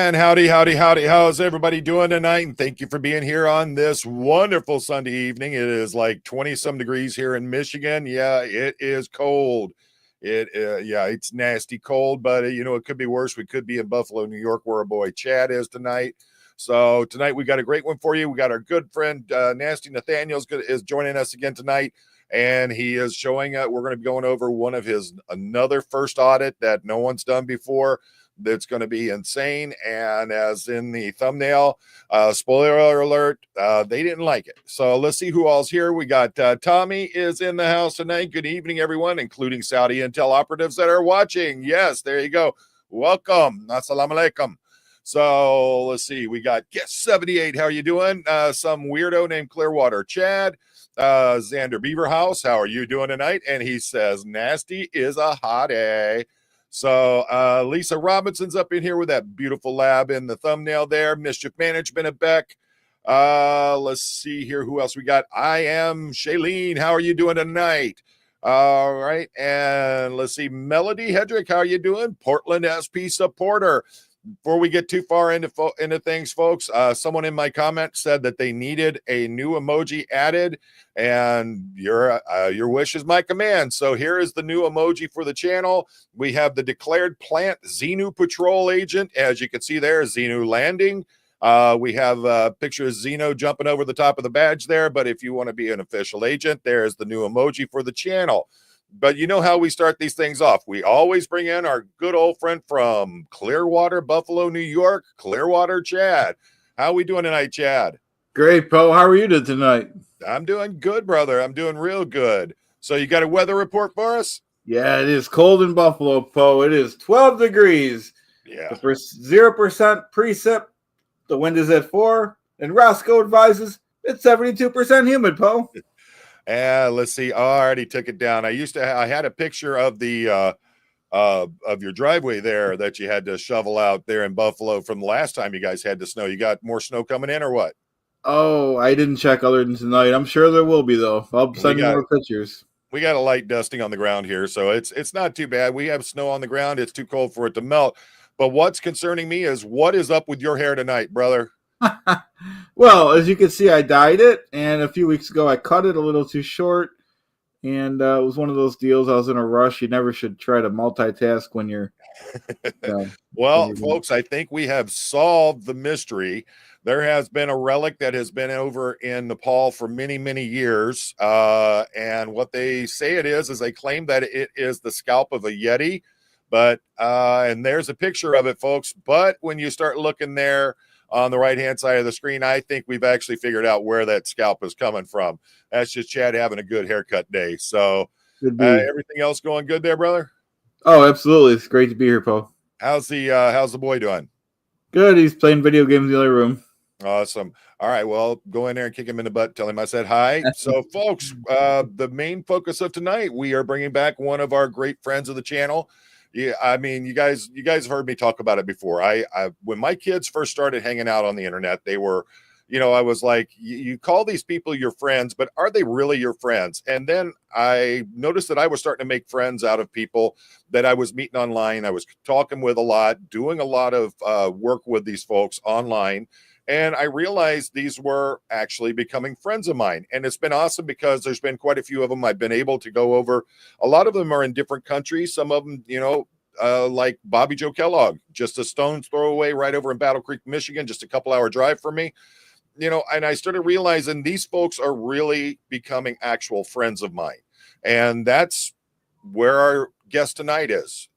And howdy, howdy, howdy. How's everybody doing tonight? And thank you for being here on this wonderful Sunday evening. It is like 20 some degrees here in Michigan. Yeah, it is cold. Yeah, it's nasty cold, but it could be worse. We could be in Buffalo, New York, where our boy Chad is tonight. So tonight we got a great one for you. We got our good friend Nasty Nathaniel is joining us again tonight, and he is showing. We're going to be going over one of his another first audit that no one's done before. That's going to be insane. And as in the thumbnail, spoiler alert, they didn't like it. So let's see who all's here. We got Tommy is in the house tonight. Good evening, everyone, including Saudi intel operatives that are watching. Yes, there you go. Welcome. Assalamu alaikum. So let's see. We got guest 78. How are you doing? Some weirdo named Clearwater Chad. Xander Beaverhouse. How are you doing tonight? And he says, Nasty is a hottie. So Lisa Robinson's up in here with that beautiful lab in the thumbnail there. Mischief Management at Beck. Let's see here. Who else we got? I am Shailene. How are you doing tonight? All right. And let's see. Melody Hedrick. How are you doing? Portland SP supporter. Before we get too far into things, folks, someone in my comment said that they needed a new emoji added, and your wish is my command. So here is the new emoji for the channel. We have the declared plant Xenu patrol agent. As you can see there, Xenu landing. We have a picture of Xeno jumping over the top of the badge there, but if you want to be an official agent, there's the new emoji for the channel. But you know how we start these things off. We always bring in our good old friend from Clearwater, Buffalo, New York, Clearwater Chad. How are we doing tonight, Chad? Great, Poe. How are you doing tonight? I'm doing good, brother. I'm doing real good. So you got a weather report for us? Yeah, it is cold in Buffalo, Poe. It is 12 degrees. Yeah. 0% precip. The wind is at 4. And Roscoe advises it's 72% humid, Poe. Let's see. Oh, I already took it down. I had a picture of the of your driveway there that you had to shovel out there in Buffalo from the last time you guys had the snow. You got more snow coming in or what? Oh, I didn't check other than tonight. I'm sure there will be, though. I'll send you more pictures. We got a light dusting on the ground here, so it's not too bad. We have snow on the ground. It's too cold for it to melt. But what's concerning me is what is up with your hair tonight, brother? Well, as you can see, I dyed it, and a few weeks ago I cut it a little too short, and it was one of those deals. I was in a rush. You never should try to multitask when you're well, folks, I think we have solved the mystery. There has been a relic that has been over in Nepal for many, many years, and what they say it is they claim that it is the scalp of a Yeti, but and there's a picture of it, folks. But when you start looking there on the right-hand side of the screen, I think we've actually figured out where that scalp is coming from. That's just Chad having a good haircut day. So everything else going good there, brother? Oh, absolutely. It's great to be here, Poe. How's the boy doing? Good. He's playing video games in the other room. Awesome. All right. Well, go in there and kick him in the butt. Tell him I said hi. So, folks, the main focus of tonight, we are bringing back one of our great friends of the channel. Yeah, I mean, you guys have heard me talk about it before. I when my kids first started hanging out on the internet, they were, I was like, you call these people your friends, but are they really your friends? And then I noticed that I was starting to make friends out of people that I was meeting online. I was talking with a lot, doing a lot of work with these folks online. And I realized these were actually becoming friends of mine. And it's been awesome because there's been quite a few of them I've been able to go over. A lot of them are in different countries. Some of them, like Bobby Joe Kellogg, just a stone's throw away right over in Battle Creek, Michigan, just a couple-hour drive from me. And I started realizing these folks are really becoming actual friends of mine. And that's where our guest tonight is.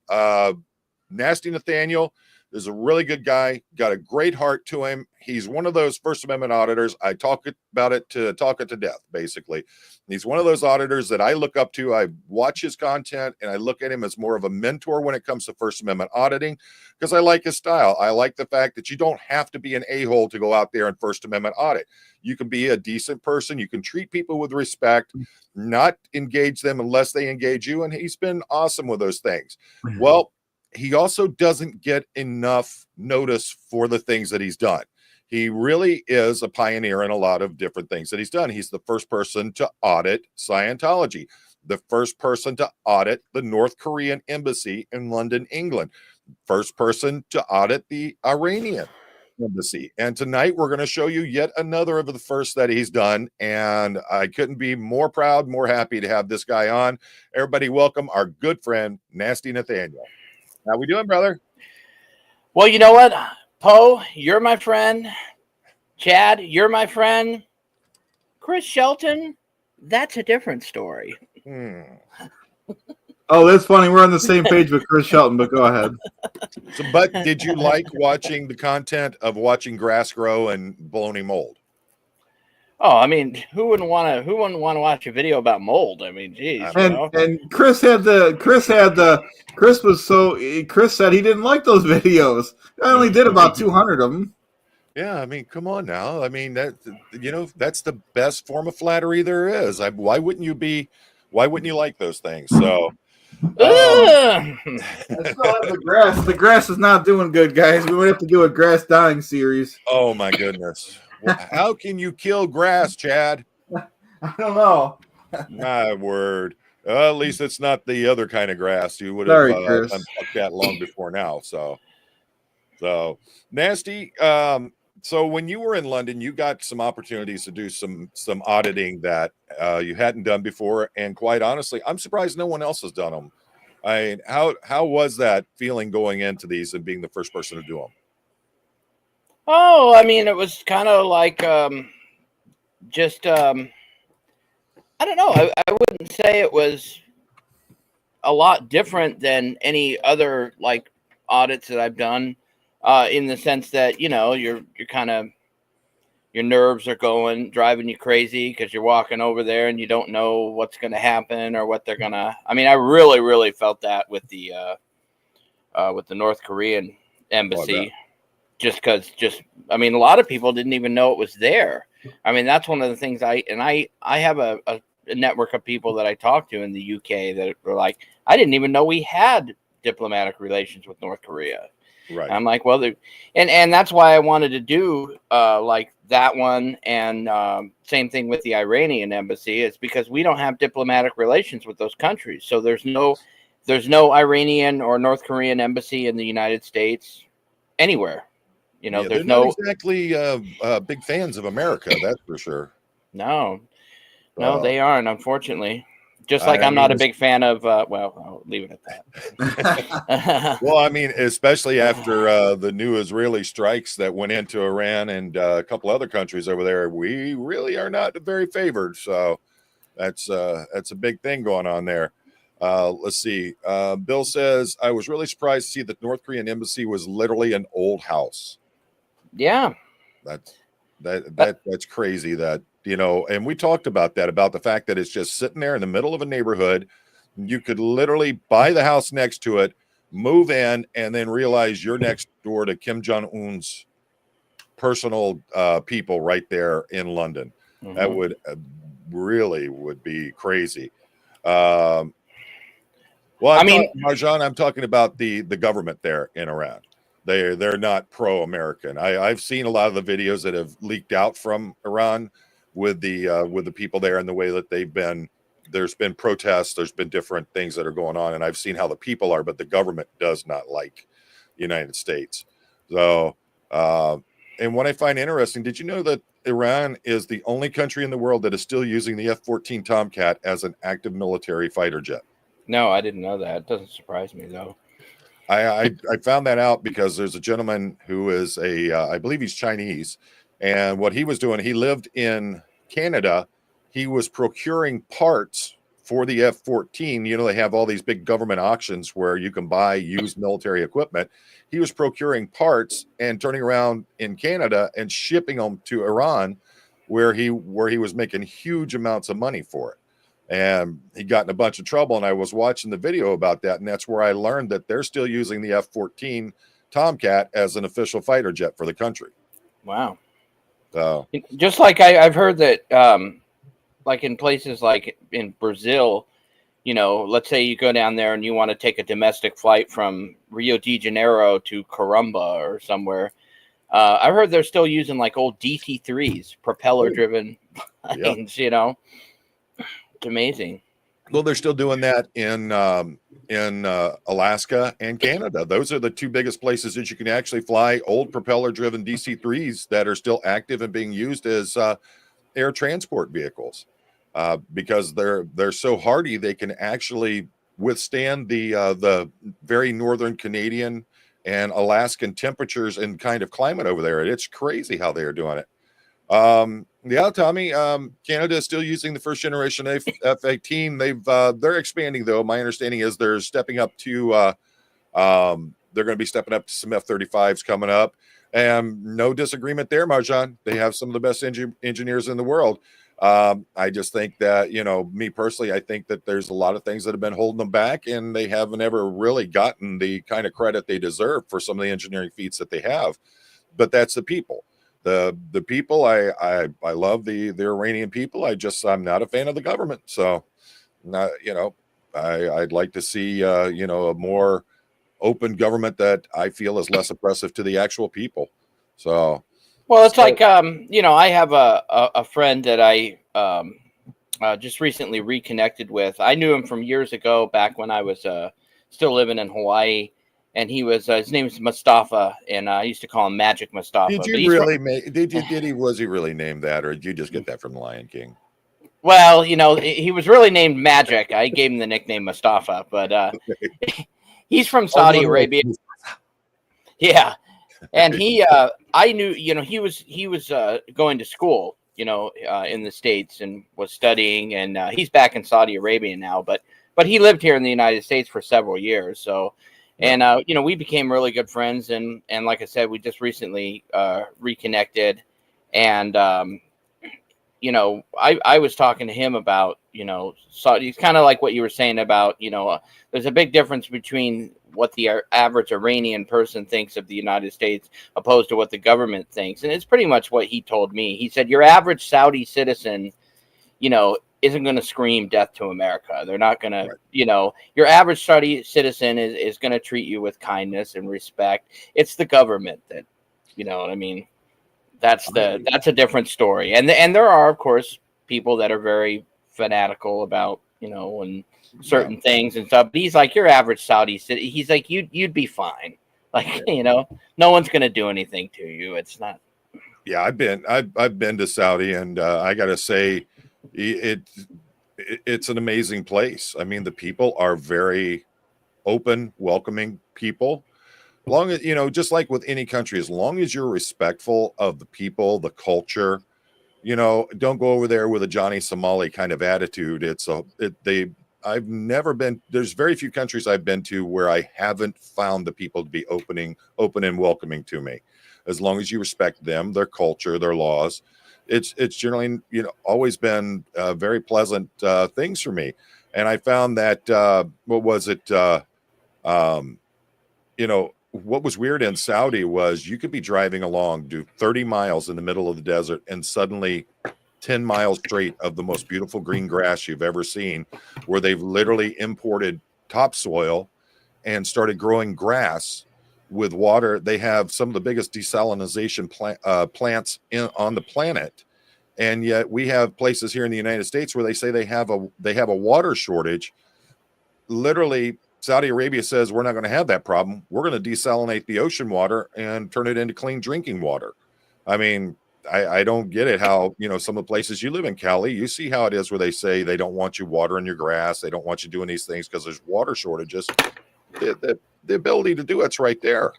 Nasty Nathaniel is a really good guy, got a great heart to him. He's one of those First Amendment auditors. I talk about it to talk it to death, basically. He's one of those auditors that I look up to. I watch his content, and I look at him as more of a mentor when it comes to First Amendment auditing because I like his style. I like the fact that you don't have to be an a-hole to go out there and First Amendment audit. You can be a decent person. You can treat people with respect, not engage them unless they engage you, and he's been awesome with those things. Well, he also doesn't get enough notice for the things that he's done. He really is a pioneer in a lot of different things that he's done. He's the first person to audit Scientology, the first person to audit the North Korean embassy in London, England, first person to audit the Iranian embassy. And tonight we're going to show you yet another of the first that he's done. And I couldn't be more proud, more happy to have this guy on. Everybody welcome our good friend, Nasty Nathaniel. How we doing, brother? Well, you know what, Poe, you're my friend. Chad, you're my friend. Chris Shelton, that's a different story. Oh, that's funny. We're on the same page with Chris Shelton, but go ahead. So, but did you like watching the content of watching grass grow and baloney mold? Oh, I mean, who wouldn't want to watch a video about mold? I mean, geez, and Chris said he didn't like those videos. I only did about 200 of them. Yeah, I mean, come on now. I mean, that's the best form of flattery there is. Why wouldn't you like those things? So I still have the grass. The grass is not doing good, guys. We would have to do a grass dying series. Oh my goodness. How can you kill grass, Chad? I don't know. My word. At least it's not the other kind of grass. You would have unplugged that long before now. So Nasty. So when you were in London, you got some opportunities to do some auditing that you hadn't done before, and quite honestly, I'm surprised no one else has done them. I mean, how was that feeling going into these and being the first person to do them? Oh, I mean, it was kind of like just I don't know. I wouldn't say it was a lot different than any other like audits that I've done. In the sense that, you know, you're kind of, your nerves are driving you crazy because you're walking over there and you don't know what's going to happen or what they're going to. I mean, I really, really felt that with the North Korean embassy, I mean, a lot of people didn't even know it was there. I mean, that's one of the things I have a network of people that I talk to in the UK that were like, I didn't even know we had diplomatic relations with North Korea. Right. I'm like, well, and that's why I wanted to do like that one, and same thing with the Iranian embassy. It's because we don't have diplomatic relations with those countries, so there's no Iranian or North Korean embassy in the United States anywhere. You know, there's not exactly big fans of America, that's for sure. No, they aren't, unfortunately. Just like I'm not a big fan of, well, I'll leave it at that. Well, I mean, especially after the new Israeli strikes that went into Iran and a couple other countries over there, we really are not very favored. So that's a big thing going on there. Let's see. Bill says, I was really surprised to see that North Korean embassy was literally an old house. Yeah. That's crazy that, you know, and we talked about that, about the fact that it's just sitting there in the middle of a neighborhood. You could literally buy the house next to it, move in, and then realize you're next door to Kim Jong-un's personal people right there in London. Mm-hmm. That would really be crazy. Well, I mean, Marjan, I'm talking about the government there in Iran. They're not pro-American. I've seen a lot of the videos that have leaked out from Iran with the people there and the way that there's been protests, there's been different things that are going on, and I've seen how the people are, but the government does not like the United States. So, and what I find interesting, did you know that Iran is the only country in the world that is still using the F-14 Tomcat as an active military fighter jet? No, I didn't know that. It doesn't surprise me, though. I found that out because there's a gentleman who is I believe he's Chinese, and what he was doing, he lived in Canada. He was procuring parts for the F-14. You know, they have all these big government auctions where you can buy used military equipment. He was procuring parts and turning around in Canada and shipping them to Iran, where he was making huge amounts of money for it. And he got in a bunch of trouble, and I was watching the video about that, and that's where I learned that they're still using the F-14 Tomcat as an official fighter jet for the country. Wow. So, just like I've heard that, like in places like in Brazil, you know, let's say you go down there and you want to take a domestic flight from Rio de Janeiro to Carumba or somewhere. I've heard they're still using like old DC-3s, propeller-driven planes, you know. It's amazing. Well, they're still doing that in Alaska and Canada. Those are the two biggest places that you can actually fly old propeller-driven DC-3s that are still active and being used as air transport vehicles, because they're so hardy they can actually withstand the very northern Canadian and Alaskan temperatures and kind of climate over there. It's crazy how they are doing it. Yeah, Tommy, Canada is still using the first generation F-18. They're expanding though. My understanding is they're stepping up to they're going to be stepping up to some F-35s coming up, and no disagreement there, Marjan. They have some of the best engineers in the world. I just think that, me personally, I think that there's a lot of things that have been holding them back, and they haven't ever really gotten the kind of credit they deserve for some of the engineering feats that they have. But that's the people. The people, I love the Iranian people. I'm not a fan of the government. So, not, I'd like to see a more open government that I feel is less oppressive to the actual people. So, well, it's like I have a friend that I just recently reconnected with. I knew him from years ago, back when I was still living in Hawaii. And he was his name is Mustafa, and I used to call him Magic Mustafa. Did you really was he really named that, or did you just get that from the Lion King? Well, he was really named Magic. I gave him the nickname Mustafa, but he's from Saudi Arabia. Yeah, and I knew, he was going to school, in the States and was studying, and he's back in Saudi Arabia now, but he lived here in the United States for several years, so. And, we became really good friends. And like I said, we just recently reconnected. And, I was talking to him about, Saudi. It's kind of like what you were saying about, there's a big difference between what the average Iranian person thinks of the United States opposed to what the government thinks. And it's pretty much what he told me. He said, your average Saudi citizen, isn't going to scream death to America. They're not going to, your average Saudi citizen is going to treat you with kindness and respect. It's the government that, what I mean? That's a different story. And there are, of course, people that are very fanatical about, and certain things and stuff. But he's like, your average Saudi citizen, he's like, you'd be fine. Like, no one's going to do anything to you. It's not. Yeah, I've been to Saudi, and I got to say, it's an amazing place. I mean, the people are very open, welcoming people. Long as, just like with any country, as long as you're respectful of the people, the culture, don't go over there with a Johnny Somali kind of attitude. I've never been, there's very few countries I've been to where I haven't found the people to be open and welcoming to me. As long as you respect them, their culture, their laws, it's generally, always been very pleasant things for me. And I found that, what was it? What was weird in Saudi was you could be driving along, do 30 miles in the middle of the desert, and suddenly 10 miles straight of the most beautiful green grass you've ever seen, where they've literally imported topsoil and started growing grass with water. They have some of the biggest desalination plants on the planet, and yet we have places here in the United States where they say they have a water shortage. Literally, Saudi Arabia says we're not going to have that problem. We're going to desalinate the ocean water and turn it into clean drinking water. I mean, I don't get it. How, some of the places you live in, Cali, you see how it is where they say they don't want you watering your grass, they don't want you doing these things because there's water shortages. The ability to do it's right there.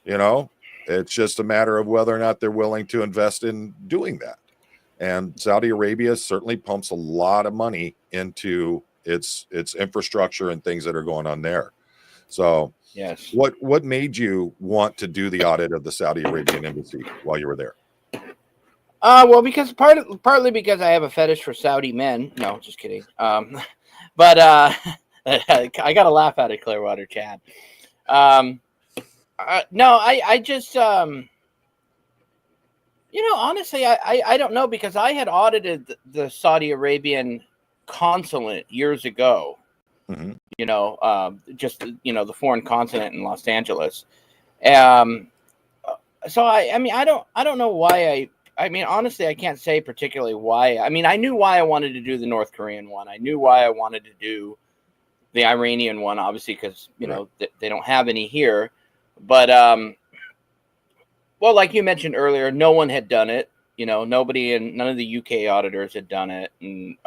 It's just a matter of whether or not they're willing to invest in doing that. And Saudi Arabia certainly pumps a lot of money into its infrastructure and things that are going on there. So yes, what made you want to do the audit of the Saudi Arabian embassy while you were there? Well, because partly because I have a fetish for Saudi men. No, just kidding. But I got a laugh out of Clearwater Chad. No, I just, honestly, I don't know, because I had audited the Saudi Arabian consulate years ago. Mm-hmm. Just, the foreign consulate in Los Angeles. So I mean, I don't know why I mean, honestly, I can't say particularly why. I mean, I knew why I wanted to do the North Korean one. I knew why I wanted to do the Iranian one, obviously, because, you know, they don't have any here. But, well, like you mentioned earlier, no one had done it. You know, none of the UK auditors had done it. And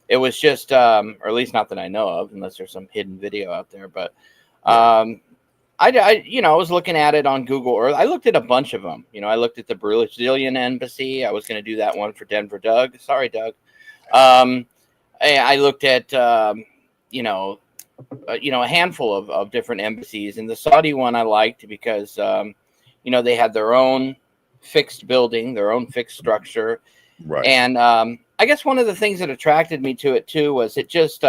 it was just, or at least not that I know of, unless there's some hidden video out there. But I, you know, I was looking at it on Google Earth. I looked at a bunch of them. You know, I looked at the Brazilian embassy. I was going to do that one for Denver, Doug. Sorry, Doug. I looked at, you know, a handful of different embassies, and the Saudi one I liked because, you know, they had their own fixed building, their own fixed structure, and I guess one of the things that attracted me to it too was it just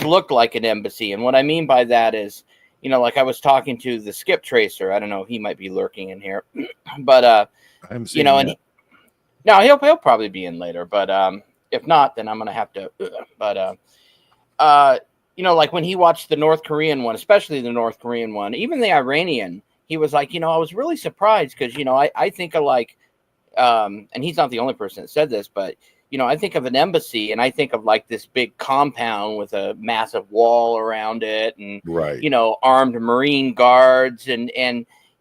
looked like an embassy, and what I mean by that is, you know, like I was talking to the Skip Tracer. I don't know, he might be lurking in here, but you know, and no, he'll probably be in later, but if not, then I'm gonna have to. But you know, like when he watched the North Korean one, especially the North Korean one, even the Iranian, he was like, you know, I was really surprised because, you know, I think of like, and he's not the only person that said this, but, you know, I think of an embassy and I think of like this big compound with a massive wall around it and, you know, armed Marine guards and,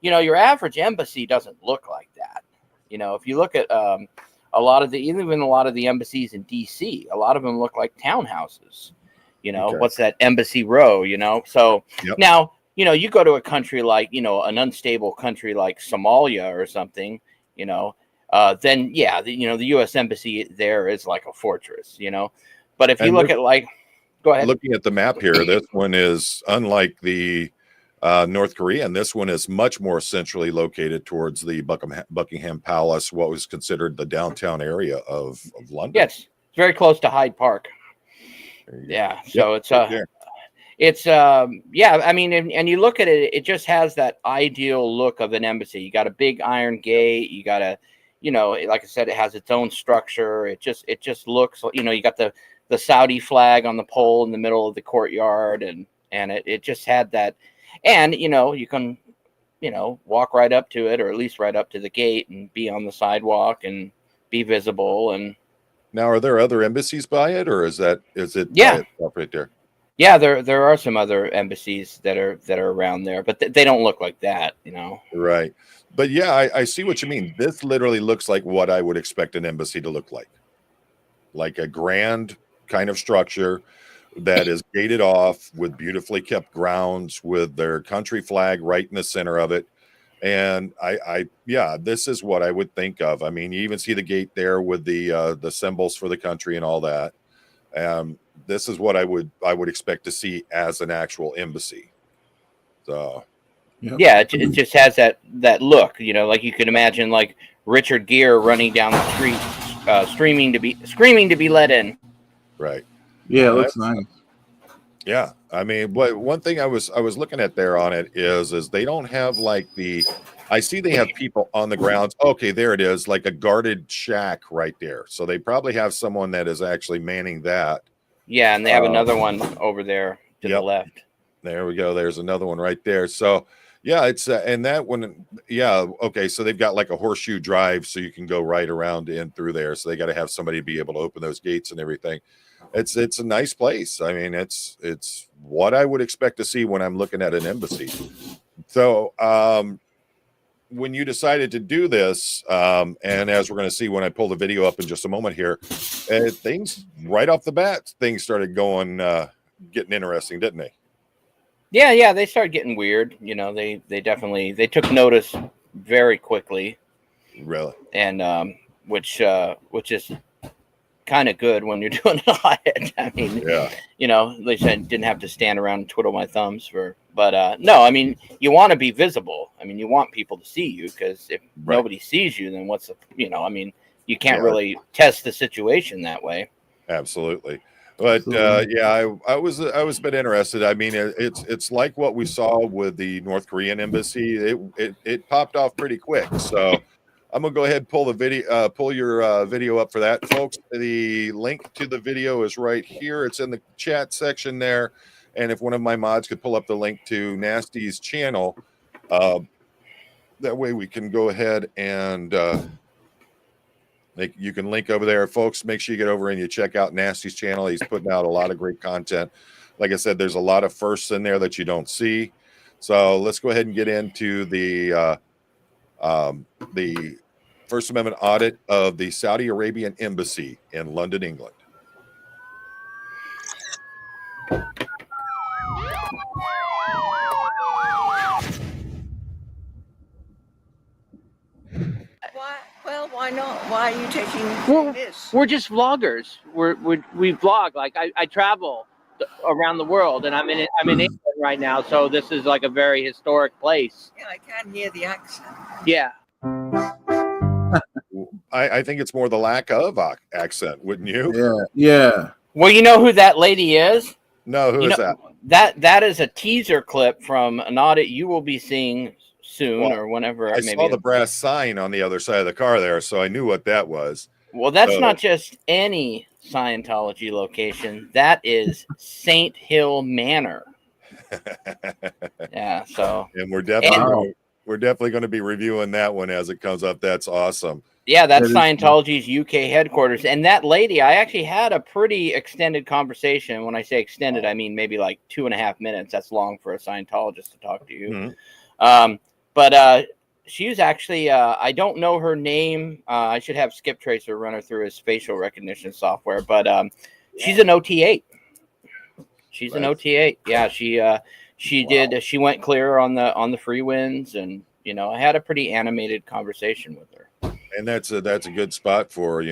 you know, your average embassy doesn't look like that. You know, if you look at a lot of the embassies in DC, a lot of them look like townhouses. You know, what's that embassy row, you know? So now, you know, you go to a country like, you know, an unstable country like Somalia or something, you know, then, yeah, you know, the U.S. embassy there is like a fortress, you know. But if you look at like, go ahead. Looking at the map here, this one is unlike the North Korean. This one is much more centrally located towards the Buckingham Palace, what was considered the downtown area of London. Yes, it's very close to Hyde Park. Yeah, so it's yeah, I mean, and you look at it, it just has that ideal look of an embassy. You got a big iron gate, you got a, you know, like I said, it has its own structure. It just looks, you know, you got the Saudi flag on the pole in the middle of the courtyard, and it just had that. And, you know, you can, you know, walk right up to it, or at least right up to the gate and be on the sidewalk and be visible. And now, are there other embassies by it, or is it by itself right there? Yeah, there are some other embassies that are around there, but they don't look like that, you know. Right. But yeah, I see what you mean. This literally looks like what I would expect an embassy to look like a grand kind of structure that is gated off with beautifully kept grounds with their country flag right in the center of it. And yeah, this is what I would think of. I mean, you even see the gate there with the symbols for the country and all that. This is what I would expect to see as an actual embassy. So, yeah, it just has that look, you know, like you could imagine like Richard Gere running down the street, screaming to be let in. Right. Yeah, it looks nice. Yeah, I mean, one thing I was looking at there on it is they don't have like I see they have people on the grounds. Okay, there it is, like a guarded shack right there. So they probably have someone that is actually manning that. Yeah, and they have another one over there to the left. There we go. There's another one right there. So yeah, it's and that one, yeah, okay. So they've got like a horseshoe drive, so you can go right around in through there. So they got to have somebody be able to open those gates and everything. It's a nice place. I mean, it's what I would expect to see when I'm looking at an embassy. So when you decided to do this, and as we're going to see when I pull the video up in just a moment here, things right off the bat, things started going, getting interesting, didn't they? Yeah, they started getting weird. You know, they definitely took notice very quickly. Really? And which is kind of good when you're doing an audit. I mean, you know, at least I didn't have to stand around and twiddle my thumbs but no, I mean, you want to be visible. I mean, you want people to see you, because if nobody sees you, then what's the, you know, I mean, you can't really test the situation that way. Absolutely. But yeah, I was a bit interested. I mean, it's like what we saw with the North Korean embassy. It popped off pretty quick. So I'm gonna go ahead and pull the video, pull your video up for that, folks. The link to the video is right here. It's in the chat section there. And if one of my mods could pull up the link to Nasty's channel, that way we can go ahead and you can link over there, folks. Make sure you get over and you check out Nasty's channel. He's putting out a lot of great content. Like I said, there's a lot of firsts in there that you don't see. So let's go ahead and get into the First Amendment audit of the Saudi Arabian embassy in London, England. Why not? Why are you taking this? We're just vloggers. We vlog. Like I travel around the world, and I'm in England right now, so this is like a very historic place. Yeah, I can hear the accent. Yeah. I think it's more the lack of accent, wouldn't you? Yeah. Well, you know who that lady is? No, who is that? That is a teaser clip from an audit you will be seeing soon or whenever. I saw the brass sign on the other side of the car there, so I knew what that was. Well, that's not just any Scientology location. That is Saint Hill Manor. Yeah. So. And we're definitely going to be reviewing that one as it comes up. That's awesome. Yeah, that's Scientology's UK headquarters. And that lady, I actually had a pretty extended conversation. When I say extended, I mean maybe like 2.5 minutes. That's long for a Scientologist to talk to you. Mm-hmm. But she was actually, I don't know her name. I should have Skip Tracer run her through his facial recognition software. But she's an OT8. She's an OT8. Yeah, she went clear on the free wins, and I had a pretty animated conversation with her. And that's a good spot for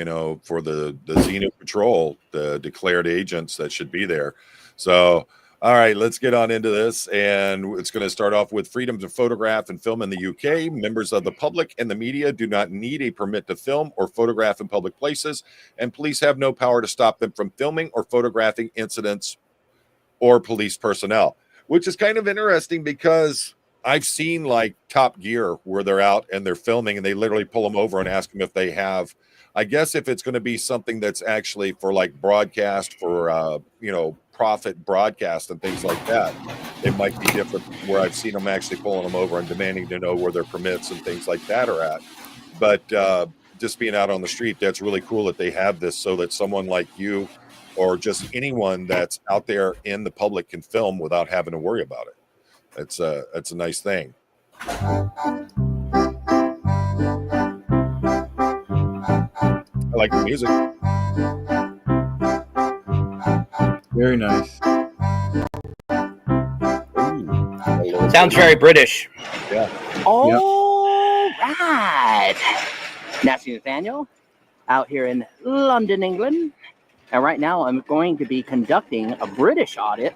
for the Xenu Patrol, the declared agents that should be there. So all right, let's get on into this, and it's going to start off with freedom to photograph and film in the UK. Members of the public and the media do not need a permit to film or photograph in public places, and police have no power to stop them from filming or photographing incidents or police personnel, which is kind of interesting because I've seen like Top Gear where they're out and they're filming and they literally pull them over and ask them if they have, I guess if it's going to be something that's actually for like broadcast for, profit broadcast and things like that, it might be different where I've seen them actually pulling them over and demanding to know where their permits and things like that are at. But just being out on the street, that's really cool that they have this so that someone like you or just anyone that's out there in the public can film without having to worry about it. That's a nice thing. I like the music. Very nice. Ooh, sounds very British. Yeah. All right. Nathanial out here in London, England. And right now I'm going to be conducting a British audit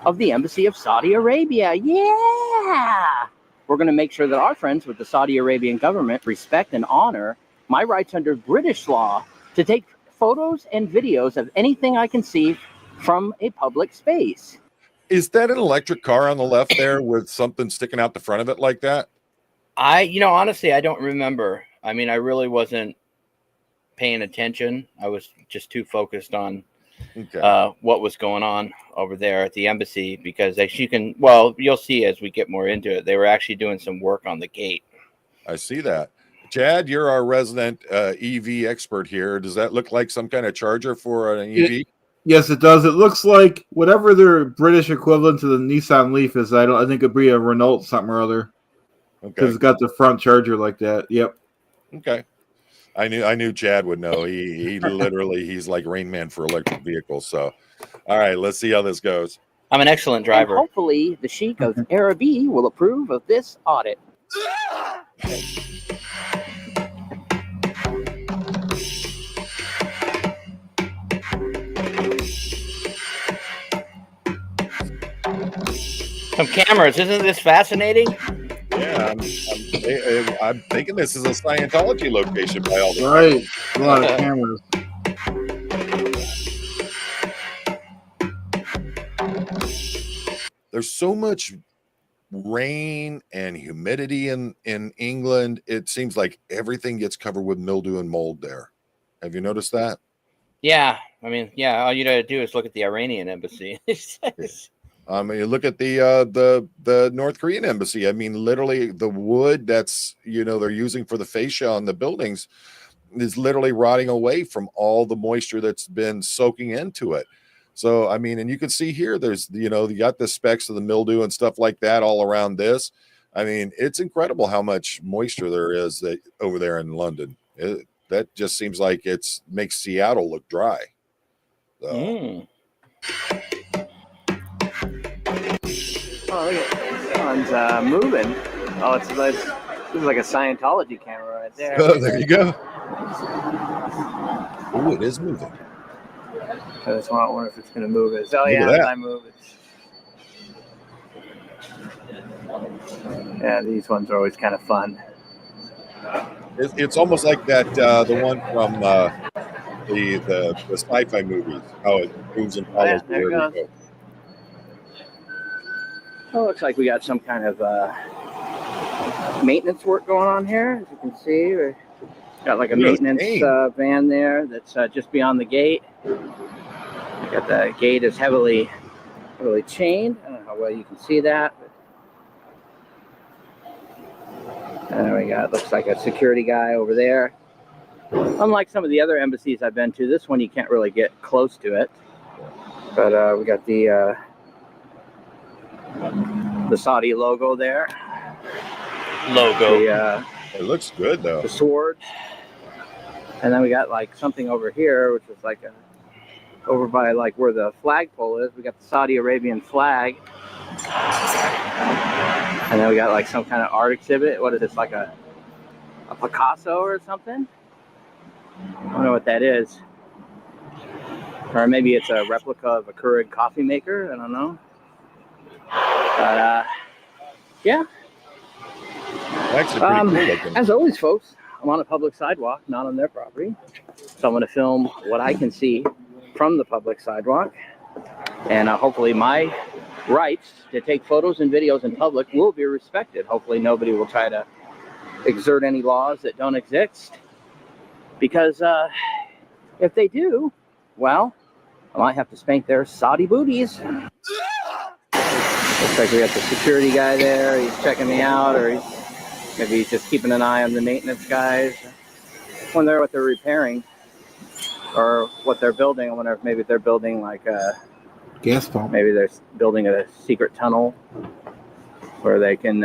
of the Embassy of Saudi Arabia. Yeah. We're going to make sure that our friends with the Saudi Arabian government respect and honor my rights under British law to take photos and videos of anything I can see from a public space. Is that an electric car on the left there with something sticking out the front of it like that? Honestly, I don't remember. I mean, I really wasn't paying attention. I was just too focused on what was going on over there at the embassy, because you'll see as we get more into it, they were actually doing some work on the gate. I see that. Chad, you're our resident EV expert here. Does that look like some kind of charger for an EV? Yes, it does. It looks like whatever their British equivalent to the Nissan Leaf is. I think it'd be a Renault something or other. Okay. Because it's got the front charger like that. Yep. Okay. I knew Chad would know. He literally, he's like Rain Man for electric vehicles. So, all right, let's see how this goes. I'm an excellent driver. And hopefully the Sheikh of Arabi will approve of this audit. Some cameras. Isn't this fascinating? Yeah, I'm thinking this is a Scientology location by all the right. A lot of cameras. There's so much rain and humidity in England. It seems like everything gets covered with mildew and mold there. Have you noticed that? Yeah. I mean, yeah, all you got to do is look at the Iranian embassy. I mean, you look at the North Korean embassy. I mean, literally the wood that's they're using for the fascia on the buildings is literally rotting away from all the moisture that's been soaking into it. So I mean, and you can see here, there's you got the specks of the mildew and stuff like that all around this. I mean, it's incredible how much moisture there is over there in London. That just seems like makes Seattle look dry. So. Oh, look at this one's moving. Oh, this is like a Scientology camera right there. Oh, there you go. Oh, it is moving. I just wonder if it's going to move it. Oh, Look yeah, at that. as I move it. Yeah, these ones are always kind of fun. It's almost like that the one from the sci-fi movies. How it moves and follows there it wherever goes. you go. Oh, looks like we got some kind of maintenance work going on here. As you can see, we got like a maintenance van there that's just beyond the gate. Got the gate is heavily chained. I don't know how well you can see that. There we go. It looks like a security guy over there. Unlike some of the other embassies I've been to, this one you can't really get close to it. But we got the Saudi logo there. It looks good though. The swords. And then we got like something over here, which is like over by like where the flagpole is. We got the Saudi Arabian flag. And then we got like some kind of art exhibit. What is this, like a Picasso or something? I don't know what that is. Or maybe it's a replica of a Keurig coffee maker. I don't know. But yeah. Actually pretty cool looking. As always, folks, I'm on a public sidewalk, not on their property. So I'm going to film what I can see from the public sidewalk. And hopefully my rights to take photos and videos in public will be respected. Hopefully nobody will try to exert any laws that don't exist. Because if they do, well, I might have to spank their Saudi booties. Looks like we got the security guy there. He's checking me out, or maybe he's just keeping an eye on the maintenance guys. I wonder what they're repairing or what they're building. I wonder if maybe they're building like a gas pump. Maybe they're building a secret tunnel where they can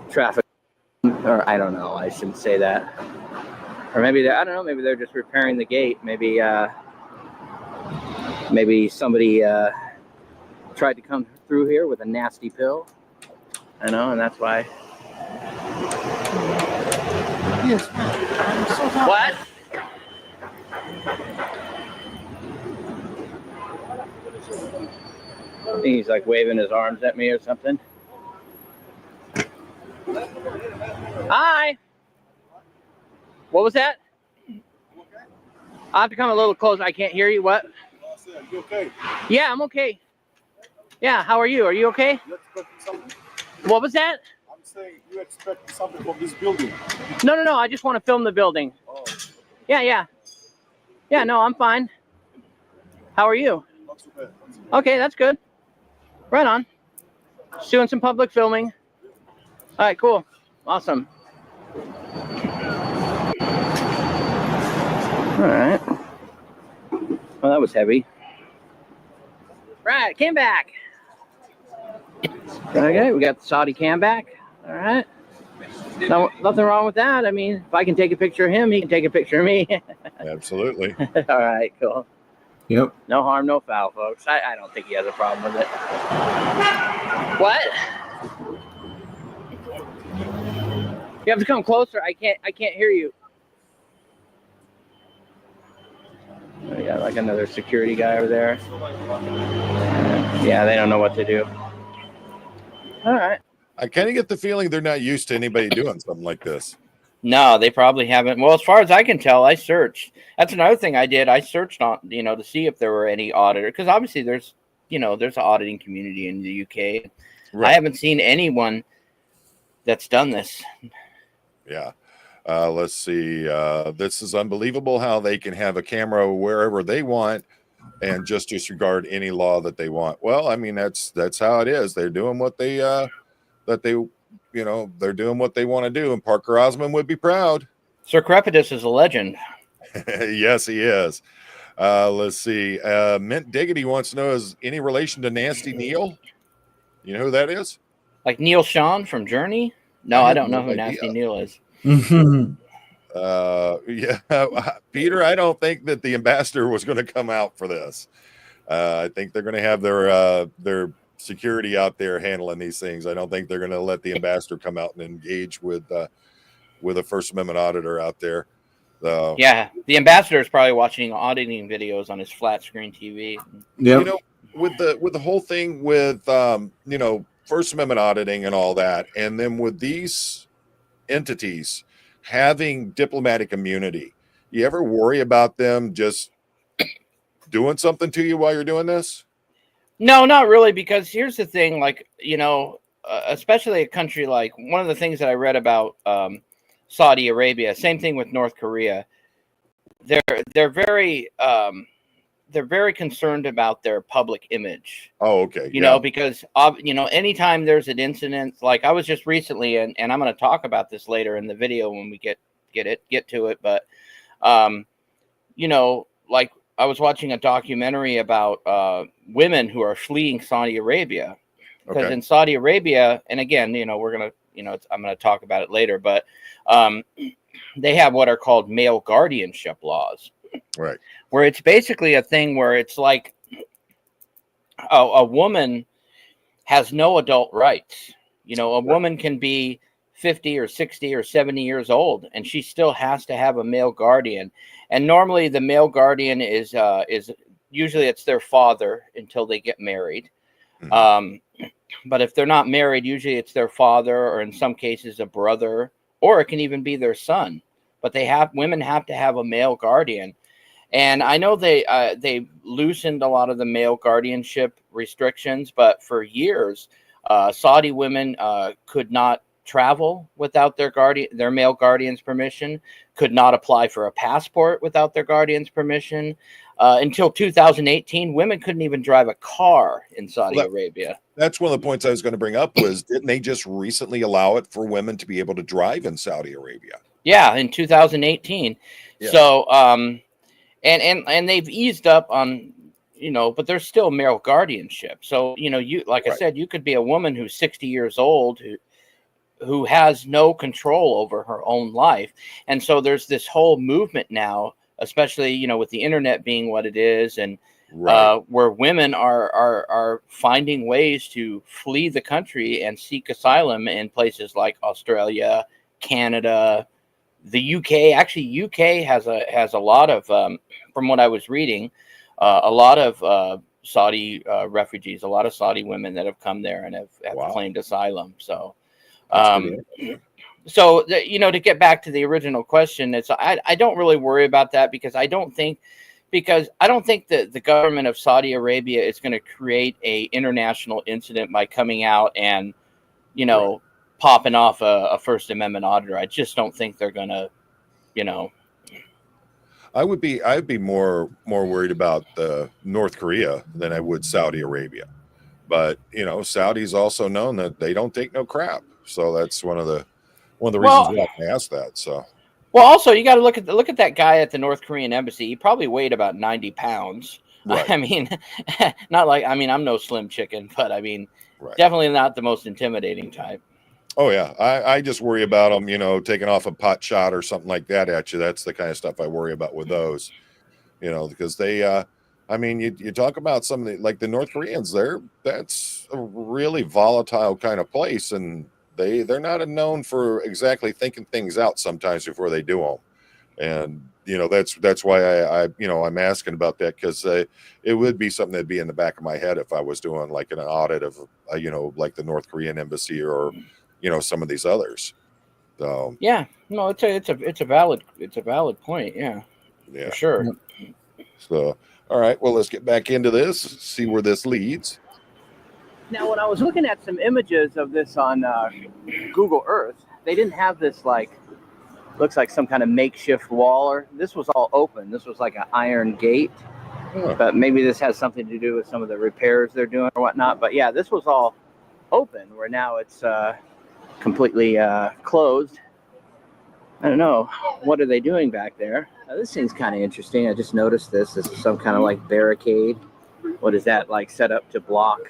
traffic. Or I don't know. I shouldn't say that. Or maybe I don't know. Maybe they're just repairing the gate. Maybe somebody tried to come through here with a nasty pill. I know, and that's why. Yes, I'm so happy. What? I think he's like waving his arms at me or something. Hi. What was that? I'll have to come a little closer. I can't hear you. What? You okay? Yeah, I'm okay. Yeah, how are you? Are you okay? You expecting something? What was that? I'm saying you expecting something from this building. No. I just want to film the building. Oh, Yeah. Yeah, no, I'm fine. How are you? not too bad. Not too bad. Okay, that's good. Right on. Just doing some public filming. All right, cool. Awesome. All right. Well, that was heavy. Right, cam back. Okay, we got the Saudi cam back. All right. No, nothing wrong with that. I mean, if I can take a picture of him, he can take a picture of me. Absolutely. All right, cool. Yep. No harm, no foul, folks. I don't think he has a problem with it. What? You have to come closer. I can't hear you. We got like another security guy over there. Yeah, they don't know what to do. All right. I kind of get the feeling they're not used to anybody doing something like this. No, they probably haven't. Well, as far as I can tell, I searched. That's another thing I did. I searched on, to see if there were any auditor, because obviously there's an auditing community in the UK. Right. I haven't seen anyone that's done this. Yeah. Let's see. This is unbelievable how they can have a camera wherever they want and just disregard any law that they want. Well, I mean, that's how it is. They're doing what they they're doing what they want to do, and Parker Osmond would be proud. Sir Crepidus is a legend. Yes, he is. Let's see. Mint Diggity wants to know, is any relation to Nasty Neil? You know who that is? Like Neil Sean from Journey? No, I don't know who Nasty Neil is. Yeah, Peter, I don't think that the ambassador was going to come out for this. I think they're going to have their security out there handling these things. I don't think they're going to let the ambassador come out and engage with a First Amendment auditor out there. Yeah, the ambassador is probably watching auditing videos on his flat screen TV. Yeah. You know, with the whole thing with First Amendment auditing and all that, and then with these entities having diplomatic immunity, you ever worry about them just doing something to you while you're doing this? No, not really, because here's the thing, like, especially a country like, one of the things that I read about Saudi Arabia, same thing with North Korea. They're very concerned about their public image. Oh, okay. You know, because anytime there's an incident, like I was just recently, and I'm going to talk about this later in the video when we get to it, but like I was watching a documentary about women who are fleeing Saudi Arabia, because in Saudi Arabia, and again, we're gonna, I'm gonna talk about it later, but they have what are called male guardianship laws, right? Where it's basically a thing where it's like a woman has no adult rights. A woman can be 50 or 60 or 70 years old, and she still has to have a male guardian. And normally the male guardian is usually it's their father until they get married. Mm-hmm. But if they're not married, usually it's their father, or in some cases a brother, or it can even be their son. But women have to have a male guardian. And I know they loosened a lot of the male guardianship restrictions, but for years, Saudi women could not travel without their male guardian's permission, could not apply for a passport without their guardian's permission. Until 2018, women couldn't even drive a car in Saudi Arabia. That's one of the points I was going to bring up was, didn't they just recently allow it for women to be able to drive in Saudi Arabia? Yeah, in 2018. Yeah. So, and they've eased up on, but there's still male guardianship. So, I said, you could be a woman who's 60 years old who has no control over her own life. And so there's this whole movement now, especially, with the internet being what it is, and where women are finding ways to flee the country and seek asylum in places like Australia, Canada, the UK. Actually, UK has a lot of, from what I was reading, a lot of Saudi refugees, a lot of Saudi women that have come there and have claimed asylum. So, to get back to the original question, I don't really worry about that, because I don't think that the government of Saudi Arabia is going to create a international incident by coming out and, popping off a First Amendment auditor. I just don't think they're going to, I'd be more worried about North Korea than I would Saudi Arabia. But, Saudi's also known that they don't take no crap. So that's one of the reasons why I asked that. So, well, also you got to look at that guy at the North Korean embassy. He probably weighed about 90 pounds. Right. I mean, I'm no slim chicken, but definitely not the most intimidating type. Oh yeah, I just worry about them, taking off a pot shot or something like that at you. That's the kind of stuff I worry about with those, because they, you talk about some of the, like the North Koreans there, that's a really volatile kind of place, and they're not known for exactly thinking things out sometimes before they do them. And, that's why I'm asking about that, because it would be something that'd be in the back of my head if I was doing like an audit of, like the North Korean embassy or, some of these others. So yeah, no, it's a valid point. Yeah, for sure. So, all right, well, let's get back into this, see where this leads. Now, when I was looking at some images of this on Google Earth, they didn't have this looks like some kind of makeshift wall, or this was all open. This was like an iron gate. But maybe this has something to do with some of the repairs they're doing or whatnot. But yeah, this was all open, where now it's completely closed. I don't know. What are they doing back there? This seems kind of interesting. I just noticed this. This is some kind of like barricade. What is that, like set up to block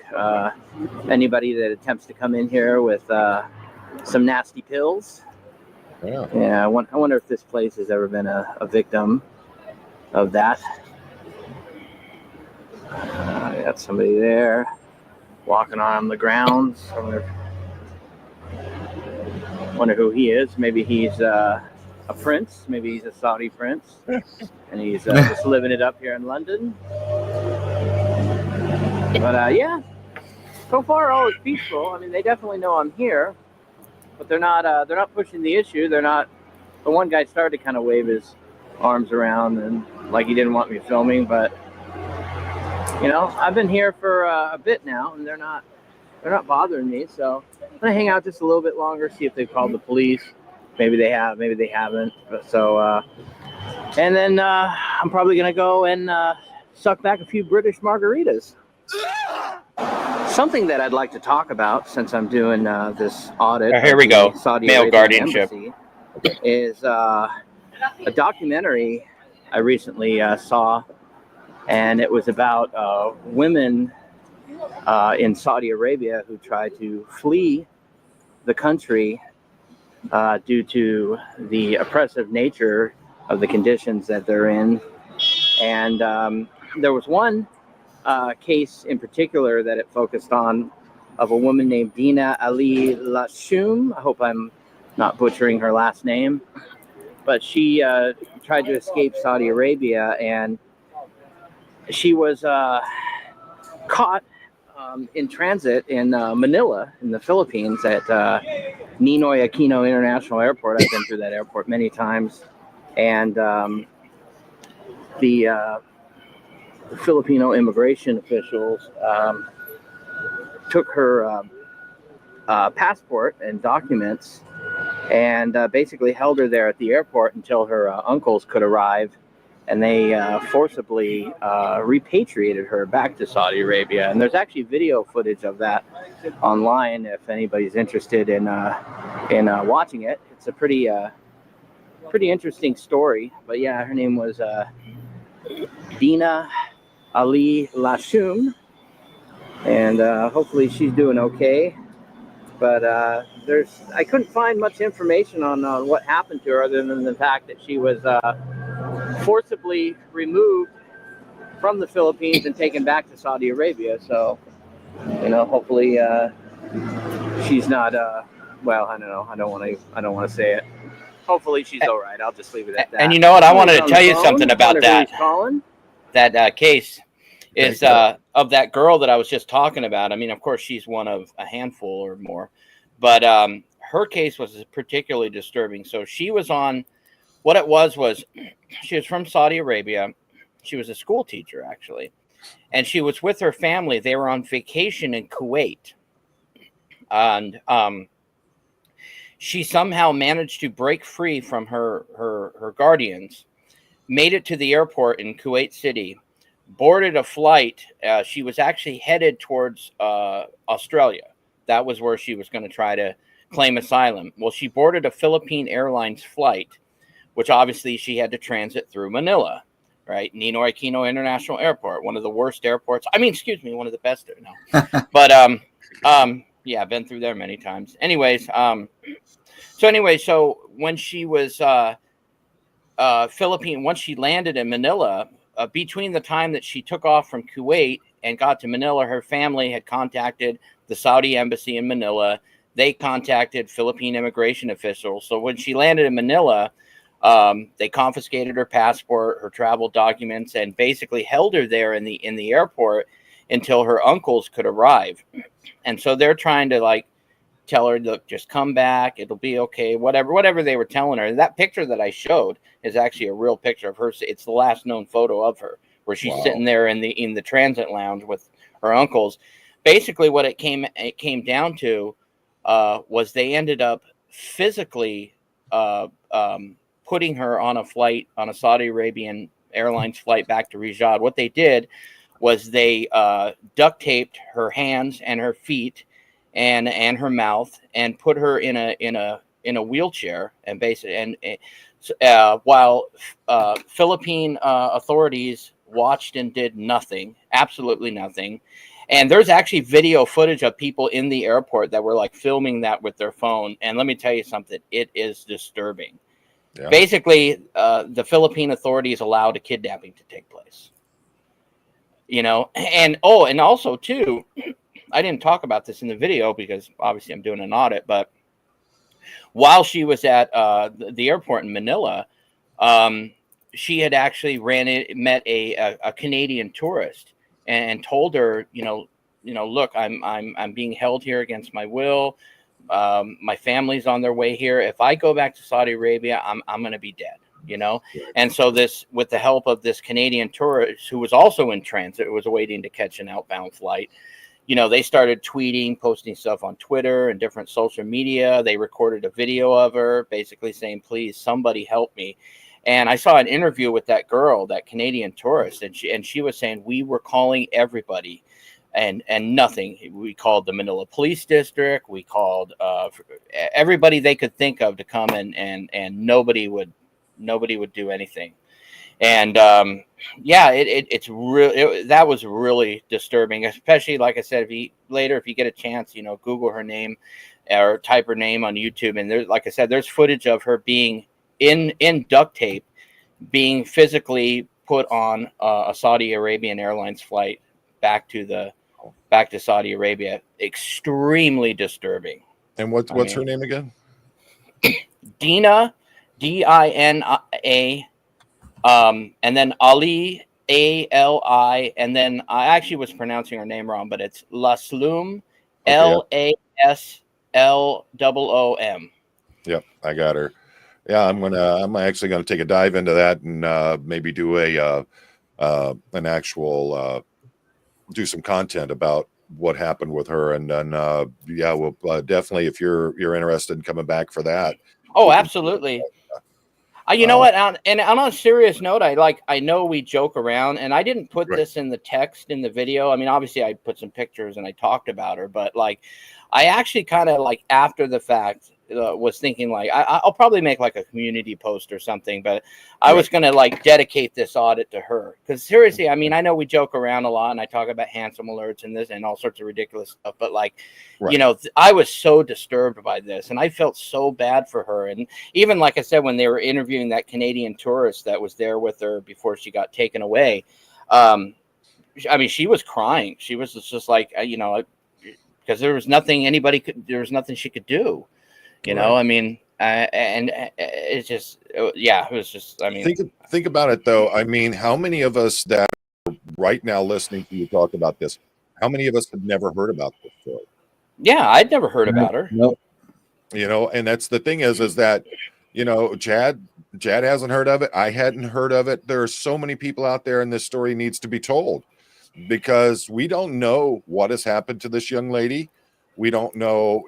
anybody that attempts to come in here with some nasty pills? Yeah, I wonder if this place has ever been a victim of that. I got somebody there walking on the grounds. I wonder who he is. Maybe he's a prince. Maybe he's a Saudi prince, and he's just living it up here in London. But yeah, so far all is peaceful. I mean, they definitely know I'm here, but they're not pushing the issue. They're not. The one guy started to kind of wave his arms around and like he didn't want me filming, but you know, I've been here for a bit now, and they're not bothering me. So I'm gonna hang out just a little bit longer, see if they've called the police. Maybe they have, maybe they haven't. So and then I'm probably gonna go and suck back a few British margaritas. Something that I'd like to talk about, since I'm doing this audit. Here we go. Saudi Male Arabian guardianship. Embassy, is a documentary I recently saw, and it was about women in Saudi Arabia who tried to flee the country due to the oppressive nature of the conditions that they're in. And there was one case in particular that it focused on, of a woman named Dina Ali Lashoum. I hope I'm not butchering her last name. But she tried to escape Saudi Arabia, and she was caught in transit in Manila, in the Philippines, at Ninoy Aquino International Airport. I've been through that airport many times. And the Filipino immigration officials took her passport and documents and basically held her there at the airport until her uncles could arrive, and they forcibly repatriated her back to Saudi Arabia. And there's actually video footage of that online if anybody's interested in watching it. It's a pretty interesting story. But yeah, her name was Dina Ali Lashoum, and hopefully she's doing okay. But I couldn't find much information on what happened to her, other than the fact that she was forcibly removed from the Philippines and taken back to Saudi Arabia. So, you know, hopefully she's not. Well, I don't know. I don't want to say it. Hopefully she's all right. I'll just leave it at that. And you know what? I wanted to tell you something about that. That case is of that girl that I was just talking about. I mean, of course, she's one of a handful or more, but her case was particularly disturbing. So she was on, what it was she was from Saudi Arabia. She was a school teacher, actually, and she was with her family. They were on vacation in Kuwait, and she somehow managed to break free from her guardians, made it to the airport in Kuwait City, boarded a flight. She was actually headed towards Australia. That was where she was going to try to claim asylum. Well, she boarded a Philippine Airlines flight, which obviously she had to transit through Manila, right? Ninoy Aquino International Airport, one of the worst airports. I mean, excuse me, one of the best. No, but yeah, I've been through there many times. Anyways, so when she was once she landed in Manila, between the time that she took off from Kuwait and got to Manila, her family had contacted the Saudi embassy in Manila. They contacted Philippine immigration officials. So when she landed in Manila, they confiscated her passport, her travel documents, and basically held her there in the airport until her uncles could arrive. And so they're trying to like tell her, look, just come back, it'll be okay, whatever they were telling her. That picture that I showed is actually a real picture of her. It's the last known photo of her, where she's sitting there in the transit lounge with her uncles. Basically, what it came down to was they ended up physically putting her on a flight, on a Saudi Arabian Airlines flight back to Riyadh. What they did was they duct taped her hands and her feet and her mouth and put her in a wheelchair, and basically while Philippine authorities watched and did nothing, absolutely nothing. And there's actually video footage of people in the airport that were like filming that with their phone. And let me tell you something, it is disturbing. Yeah. Basically, the Philippine authorities allowed a kidnapping to take place. You know, and also too, I didn't talk about this in the video because obviously I'm doing an audit, but while she was at the airport in Manila, she had actually met a Canadian tourist and told her, look, I'm being held here against my will. My family's on their way here. If I go back to Saudi Arabia, I'm going to be dead, And so with the help of this Canadian tourist who was also in transit, was waiting to catch an outbound flight, they started tweeting, posting stuff on Twitter and different social media. They recorded a video of her basically saying, please, somebody help me. And I saw an interview with that girl, that Canadian tourist, and she was saying, we were calling everybody and nothing. We called the Manila Police District. We called everybody they could think of to come, and nobody would do anything. And it's real. That was really disturbing, especially, like I said, if you get a chance, Google her name or type her name on YouTube. And there's, like I said, there's footage of her being in duct tape, being physically put on a Saudi Arabian Airlines flight back to Saudi Arabia. Extremely disturbing. And what's her name again? Dina, D-I-N-A, and then Ali, A-L-I, and then I actually was pronouncing her name wrong, but it's Lasloom, L-A-S-L-O-O-M. Yep, I got her. Yeah, I'm actually gonna take a dive into that and maybe do an actual do some content about what happened with her, and then we'll definitely, if you're interested in coming back for that. Oh, absolutely. You know what? And on a serious note, I know we joke around, and I didn't put this in the text in the video. I mean, obviously, I put some pictures and I talked about her, but I actually kind of after the fact was thinking I'll probably make a community post or something, but I was going to dedicate this audit to her, because seriously, I mean, I know we joke around a lot and I talk about handsome alerts and this and all sorts of ridiculous stuff, but I was so disturbed by this and I felt so bad for her. And even, like I said, when they were interviewing that Canadian tourist that was there with her before she got taken away, I mean, she was crying. She was just because there was nothing there was nothing she could do. I mean, and it's just, it was just, I mean, think about it though. I mean, how many of us that are right now listening to you talk about this, how many of us have never heard about this story? Yeah, I'd never heard about her. Nope. And that's the thing is that, Chad hasn't heard of it. I hadn't heard of it. There are so many people out there, and this story needs to be told, because we don't know what has happened to this young lady. We don't know,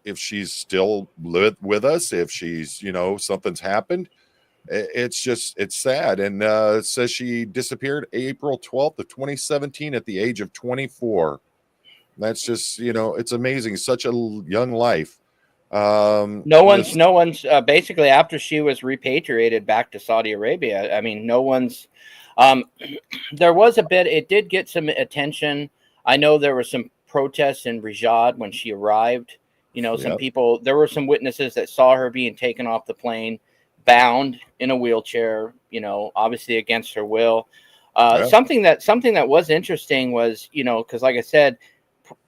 if she's still with us, if she's, something's happened. It's sad. And it says she disappeared April 12th of 2017 at the age of 24. That's just, it's amazing. Such a young life. No one's basically, after she was repatriated back to Saudi Arabia, I mean, no one's, there was a bit, it did get some attention. I know there were some protests in Riyadh when she arrived. Some people, there were some witnesses that saw her being taken off the plane, bound in a wheelchair, obviously against her will. Something that was interesting was, because like I said,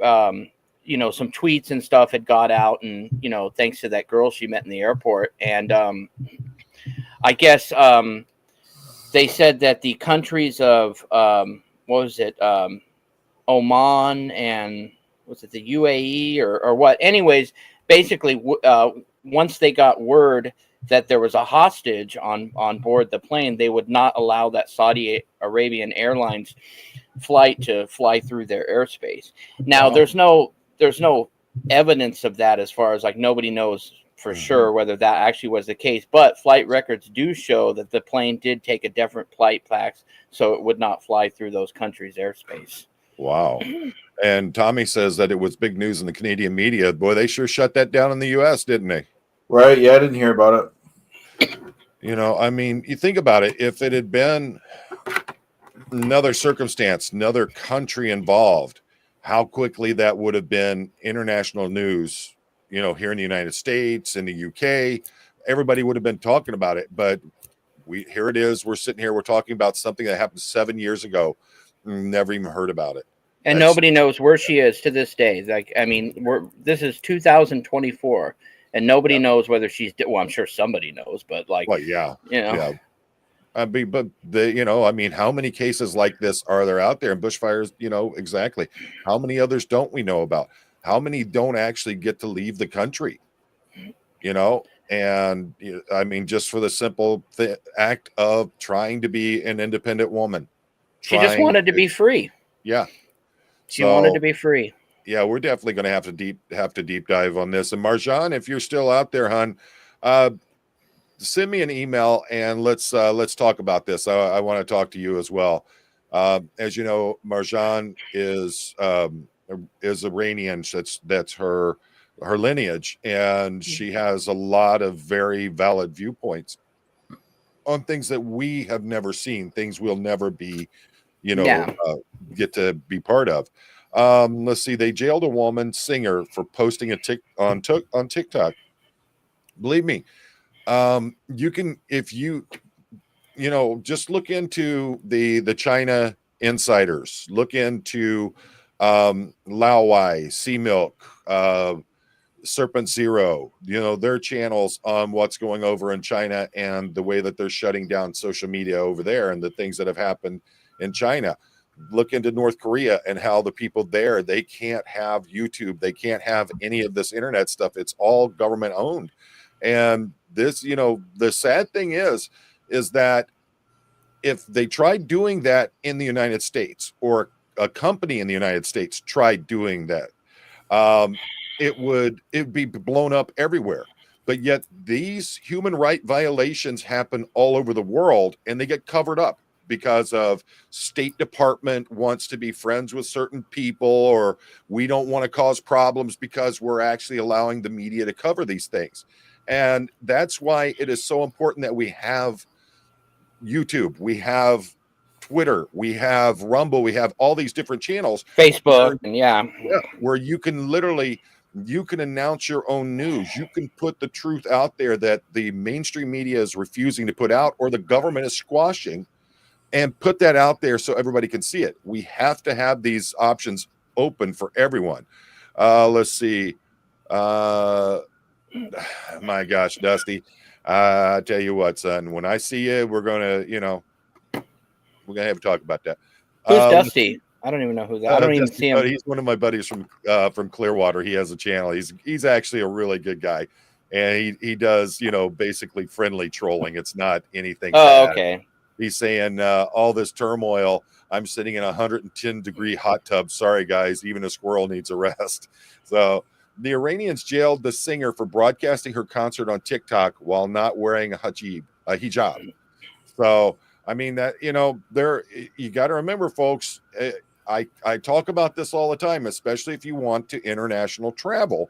some tweets and stuff had got out, and, thanks to that girl she met in the airport. And I guess they said that the countries of, Oman and was it the UAE or what? Anyways, basically, once they got word that there was a hostage on board the plane, they would not allow that Saudi Arabian Airlines flight to fly through their airspace. Now, there's no evidence of that, as far as nobody knows for sure whether that actually was the case, but flight records do show that the plane did take a different flight path, so it would not fly through those countries' airspace. Wow. And Tommy says that it was big news in the Canadian media. Boy, they sure shut that down in the U.S., didn't they? Right? Yeah, I didn't hear about it. You know, I mean, you think about it. If it had been another circumstance, another country involved, how quickly that would have been international news, you know, here in the United States, in the UK, everybody would have been talking about it. But here it is. We're sitting here. We're talking about something that happened 7 years ago. Never even heard about it. And nobody knows where she is to this day. Like, I mean, this is 2024, and nobody knows whether she's. Well, I'm sure somebody knows, but like, well, yeah, you know, yeah. I mean, but you know, I mean, how many cases like this are there out there in bushfires? You know, exactly. How many others don't we know about? How many don't actually get to leave the country? You know, and I mean, just for the simple act of trying to be an independent woman. She just wanted to be free. Yeah. She wanted to be free. Yeah, we're definitely going to have to deep dive on this. And Marjan, if you're still out there, hon, send me an email and let's talk about this. I want to talk to you as well. As you know, Marjan is Iranian. That's her lineage, and she has a lot of very valid viewpoints on things that we have never seen, things we'll never be, get to be part of. Let's see. They jailed a woman singer for posting on TikTok. Believe me, you can, if you just look into the China insiders, look into Laowai, Sea Milk, Serpent Zero, their channels on what's going over in China and the way that they're shutting down social media over there and the things that have happened in China. Look into North Korea and how the people there, they can't have YouTube. They can't have any of this internet stuff. It's all government owned. And this, the sad thing is that if they tried doing that in the United States, or a company in the United States tried doing that, it'd be blown up everywhere. But yet these human right violations happen all over the world and they get covered up because of State Department wants to be friends with certain people, or we don't want to cause problems because we're actually allowing the media to cover these things. And that's why it is so important that we have YouTube, we have Twitter, we have Rumble, we have all these different channels, Facebook, where you can literally, you can announce your own news. You can put the truth out there that the mainstream media is refusing to put out, or the government is squashing, and put that out there so everybody can see it. We have to have these options open for everyone. Let's see. My gosh, Dusty. I tell you what, son, when I see you, we're gonna have a talk about that. Who's Dusty? I don't even know who that. I don't even see him. He's one of my buddies from Clearwater. He has a channel. He's actually a really good guy, and he does basically friendly trolling. It's not anything bad. Okay. He's saying all this turmoil. I'm sitting in a 110-degree hot tub. Sorry, guys. Even a squirrel needs a rest. So the Iranians jailed the singer for broadcasting her concert on TikTok while not wearing a hijab. So, I mean, that, you got to remember, folks, I talk about this all the time, especially if you want to international travel.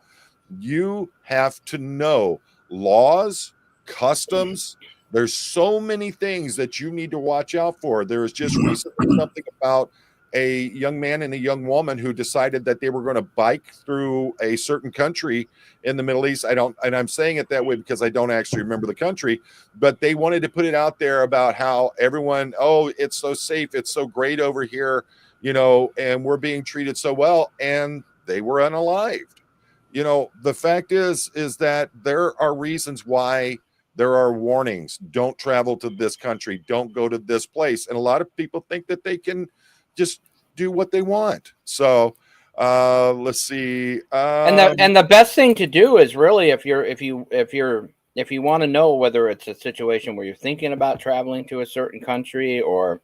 You have to know laws, customs. There's so many things that you need to watch out for. There was just recently something about a young man and a young woman who decided that they were going to bike through a certain country in the Middle East. I'm saying it that way because I don't actually remember the country, but they wanted to put it out there about how everyone, it's so safe, it's so great over here, and we're being treated so well, and they were unalived. The fact is that there are reasons why there are warnings. Don't travel to this country. Don't go to this place. And a lot of people think that they can just do what they want. So let's see. And the best thing to do is really, if you want to know whether it's a situation where you're thinking about traveling to a certain country or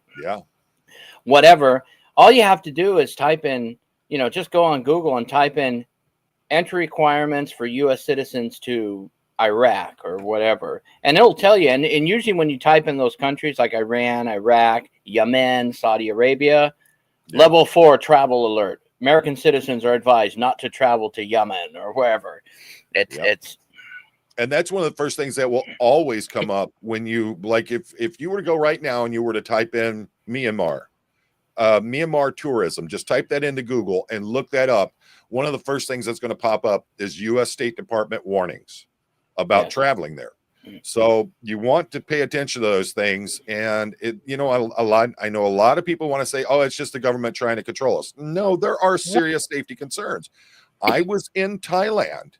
whatever, all you have to do is type in, just go on Google and type in entry requirements for U.S. citizens to Iraq or whatever, and it'll tell you. And usually when you type in those countries like Iran, Iraq, Yemen, Saudi Arabia, level 4 travel alert. American citizens are advised not to travel to Yemen or wherever. It's and that's one of the first things that will always come up when you like if you were to go right now and you were to type in Myanmar tourism, just type that into Google and look that up. One of the first things that's going to pop up is U.S. State Department warnings about traveling there. So you want to pay attention to those things. And I know a lot of people want to say, oh, it's just the government trying to control us. No, there are serious safety concerns. I was in Thailand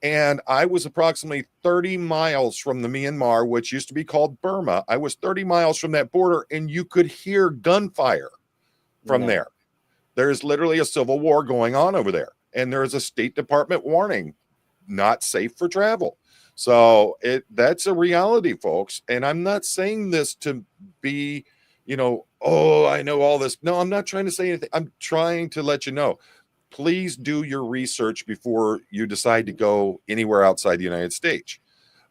and I was approximately 30 miles from the Myanmar, which used to be called Burma. I was 30 miles from that border and you could hear gunfire from there. There's literally a civil war going on over there. And there is a State Department warning, not safe for travel. So that's a reality, folks. And I'm not saying this to be, oh, I know all this. No, I'm not trying to say anything. I'm trying to let you know. Please do your research before you decide to go anywhere outside the United States.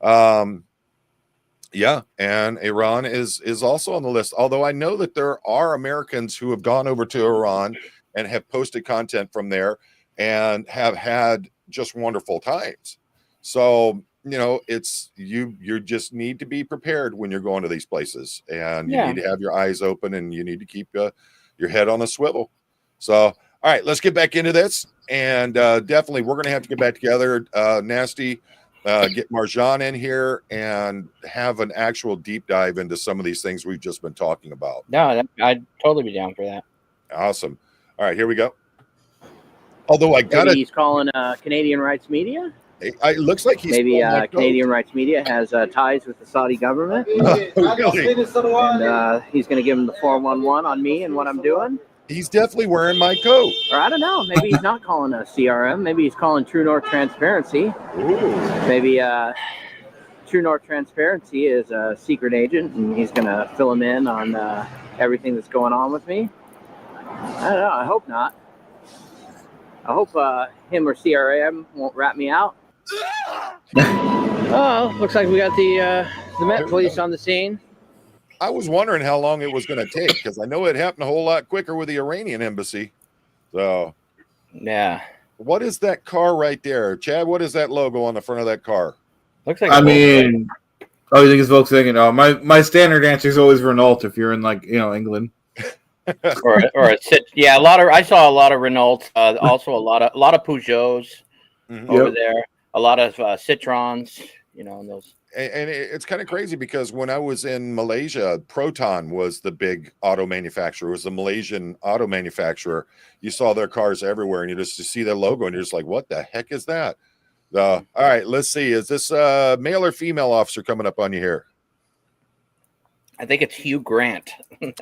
And Iran is also on the list. Although I know that there are Americans who have gone over to Iran and have posted content from there and have had just wonderful times. So, it's you just need to be prepared when you're going to these places, and you need to have your eyes open and you need to keep your head on a swivel. So, all right, let's get back into this. And definitely we're going to have to get back together. Nasty, get Marjan in here and have an actual deep dive into some of these things we've just been talking about. No, I'd totally be down for that. Awesome. All right, here we go. Although he's calling Canadian Rights Media. It looks like he's Canadian Rights Media has ties with the Saudi government. Really? And he's going to give him the 411 on me and what I'm doing. He's definitely wearing my coat. Or I don't know. Maybe he's not calling a CRM. Maybe he's calling True North Transparency. Ooh. Maybe True North Transparency is a secret agent, and he's going to fill him in on everything that's going on with me. I don't know. I hope not. I hope him or CRM won't rat me out. Oh, looks like we got the Met Police on the scene. I was wondering how long it was going to take because I know it happened a whole lot quicker with the Iranian embassy. So, yeah. What is that car right there, Chad? What is that logo on the front of that car? Looks like. You think it's Volkswagen? No, my standard answer is always Renault. If you're in England. or I saw a lot of Renaults, also a lot of Peugeots over there, a lot of Citroens, and those. And it's kind of crazy because when I was in Malaysia, Proton was the big auto manufacturer. It was the Malaysian auto manufacturer. You saw their cars everywhere, and you see their logo, and you're just like, "What the heck is that?" All right, let's see. Is this a male or female officer coming up on you here? I think it's Hugh Grant.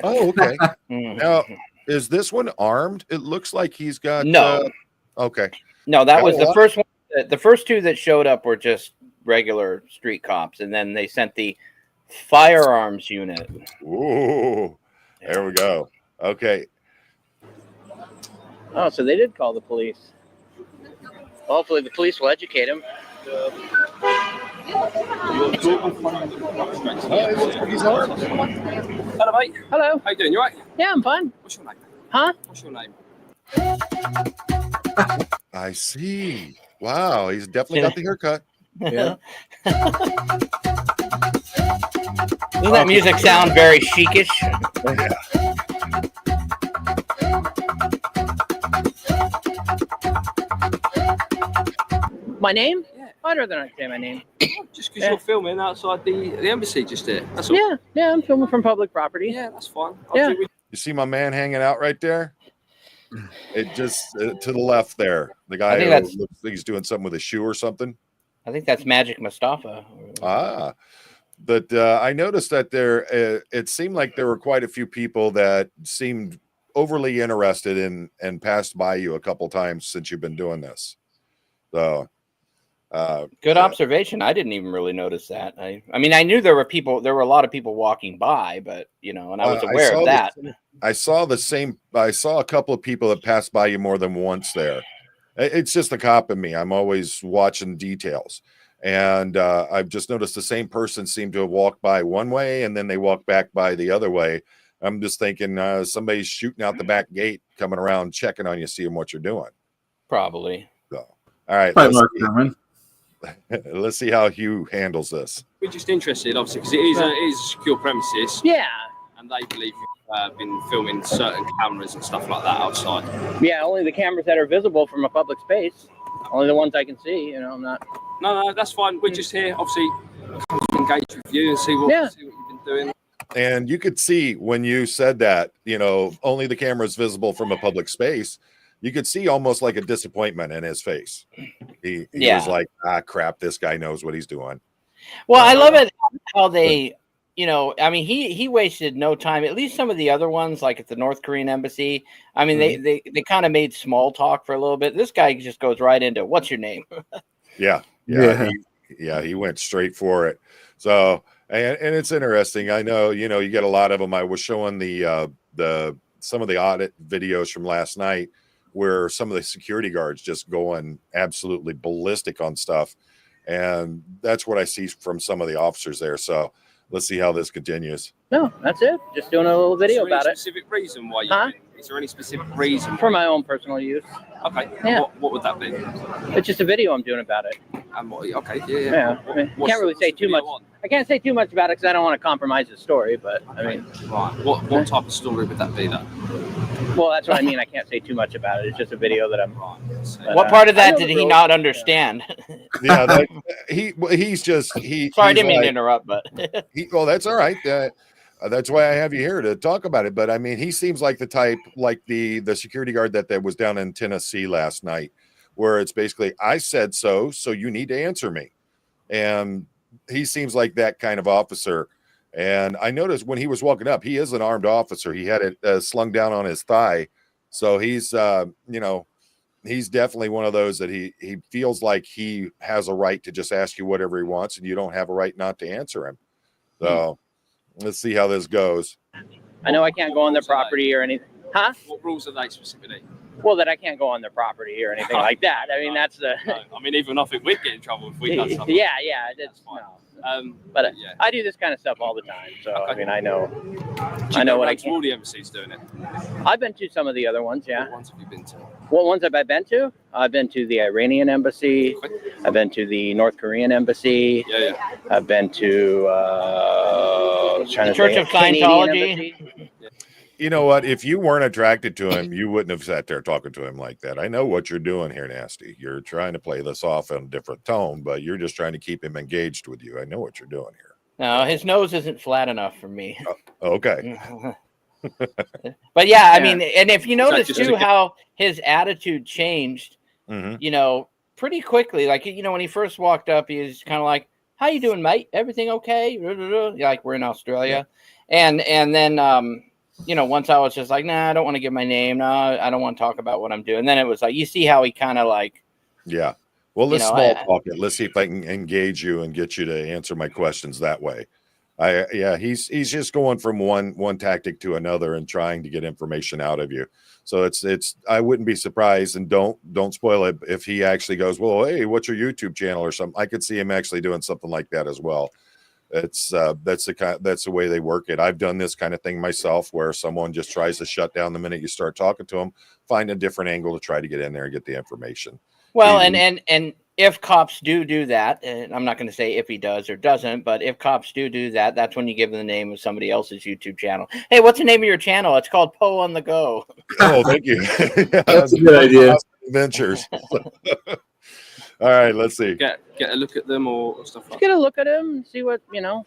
Oh, okay. Now, is this one armed? It looks like he's got. No. Okay. No, that was the first one. The first two that showed up were just regular street cops, and then they sent the firearms unit. Ooh, there we go. Okay. Oh, so they did call the police. Hopefully, the police will educate him. He's armed. Hello, mate. Hello. How you doing? You right? Yeah, I'm fine. What's your name? Huh? What's your name? I see. Wow, he's definitely got the haircut. Yeah. Doesn't that music sound very chicish? Yeah. My name? Yeah. I'd rather not say my name. Just because you're filming outside the embassy just there. That's all. Yeah, I'm filming from public property. Yeah, that's fine. Yeah. You see my man hanging out right there? It just to the left there. The guy who looks like he's doing something with a shoe or something. I think that's Magic Mustafa. But I noticed that it seemed like there were quite a few people that seemed overly interested in and passed by you a couple times since you've been doing this. So good observation. I didn't even really notice that. I mean, I knew there were a lot of people walking by, but and I was aware of that. I saw a couple of people that passed by you more than once there. It's just the cop in me. I'm always watching details. And I've just noticed the same person seemed to have walked by one way and then they walked back by the other way. I'm just thinking somebody's shooting out the back gate, coming around, checking on you, seeing what you're doing. Probably. So, all right, Probably Mark Herman. let's see how Hugh handles this. We're just interested, obviously, because it is a secure premises, Yeah. and they believe you've been filming certain cameras and stuff like that outside. Yeah, only the cameras that are visible from a public space. Only the ones I can see, you know, I'm not. No, that's fine. We're just here, obviously, to engage with you and see what you've been doing. And you could see when you said that, you know, only the camera is visible from a public space. You could see almost like a disappointment in his face. He was like, crap, this guy knows what he's doing. Well, I love it how they, you know, I mean, he wasted no time. At least some of the other ones, like at the North Korean embassy, I mean, they kind of made small talk for a little bit. This guy just goes right into, what's your name? Yeah. He went straight for it. So, and it's interesting. I know, you know, you get a lot of them. I was showing some of the audit videos from last night where some of the security guards just going absolutely ballistic on stuff. And that's what I see from some of the officers there. So let's see how this continues. No, that's it. Just doing a little video about it. Specific reason why you is there any specific reason? For my own personal use. Okay. Yeah. What would that be? It's just a video I'm doing about it. Okay. Yeah. I mean, can't really say too much. I can't say too much about it because I don't want to compromise the story. But I mean, right. What type of story would that be, then? Well, that's what I mean. I can't say too much about it. It's just a video that I'm. What part of that did he not understand? Yeah, he's just Sorry, I didn't mean to interrupt, but well, that's all right. That's why I have you here to talk about it. But I mean, he seems like the type, like the security guard that was down in Tennessee last night, where it's basically, I said so you need to answer me. And he seems like that kind of officer. And I noticed when he was walking up, he is an armed officer. He had it slung down on his thigh. So he's, you know, he's definitely one of those that he feels like he has a right to just ask you whatever he wants, and you don't have a right not to answer him. So let's see how this goes. I know I can't go on their property or anything. Huh? What rules are they specifically? Well, that I can't go on their property or anything like that. I mean, that's the. No, I mean, even if we'd get in trouble if we done something. Yeah. It's no. But I do this kind of stuff all the time, so I mean, I know what I can. All the embassies doing it. I've been to some of the other ones, yeah. What ones have you been to? What ones have I been to? I've been to the Iranian embassy. I've been to the North Korean embassy. Yeah. I've been to the Church of Scientology. You know what? If you weren't attracted to him, you wouldn't have sat there talking to him like that. I know what you're doing here, Nasty. You're trying to play this off in a different tone, but you're just trying to keep him engaged with you. I know what you're doing here. No, his nose isn't flat enough for me. Okay. But yeah, I mean, and if you notice too how his attitude changed, you know, pretty quickly. Like, you know, when he first walked up, he was kind of like, "How you doing, mate? Everything okay?" Like we're in Australia, and then you know, once I was just like, nah, I don't want to give my name. No, I don't want to talk about what I'm doing. Then it was like, you see how he kind of like, yeah. Well, let's small talk it. Let's see if I can engage you and get you to answer my questions that way. He's just going from one tactic to another and trying to get information out of you. So it's I wouldn't be surprised, and don't spoil it if he actually goes, well, hey, what's your YouTube channel or something? I could see him actually doing something like that as well. That's the way they work it. I've done this kind of thing myself, where someone just tries to shut down the minute you start talking to them, find a different angle to try to get in there and get the information. Well, and if cops do that, and I'm not going to say if he does or doesn't, but if cops do that, that's when you give them the name of somebody else's YouTube channel. Hey, what's the name of your channel? It's called Poe on the Go. Oh, thank you. That's a good idea. Adventures. All right, let's see. Get a look at them or stuff like that. Get a look at them and see what, you know,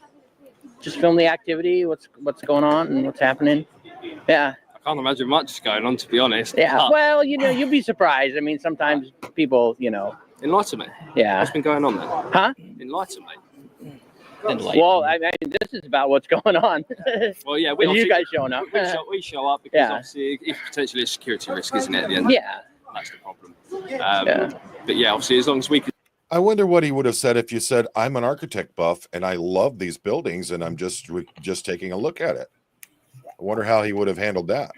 just film the activity, what's going on and what's happening. Yeah. I can't imagine much is going on, to be honest. Yeah. Well, you know, you'll be surprised. I mean, sometimes people, you know. Enlighten me. Yeah. What's been going on there? Huh? Enlighten me. Well, I mean, this is about what's going on. Well, yeah. You guys showing up. We show up because obviously it's potentially a security risk, isn't it, at the end? Yeah. That's the problem. But yeah, obviously, as long as we can. I wonder what he would have said if you said, I'm an architect buff and I love these buildings and I'm just taking a look at it. I wonder how he would have handled that.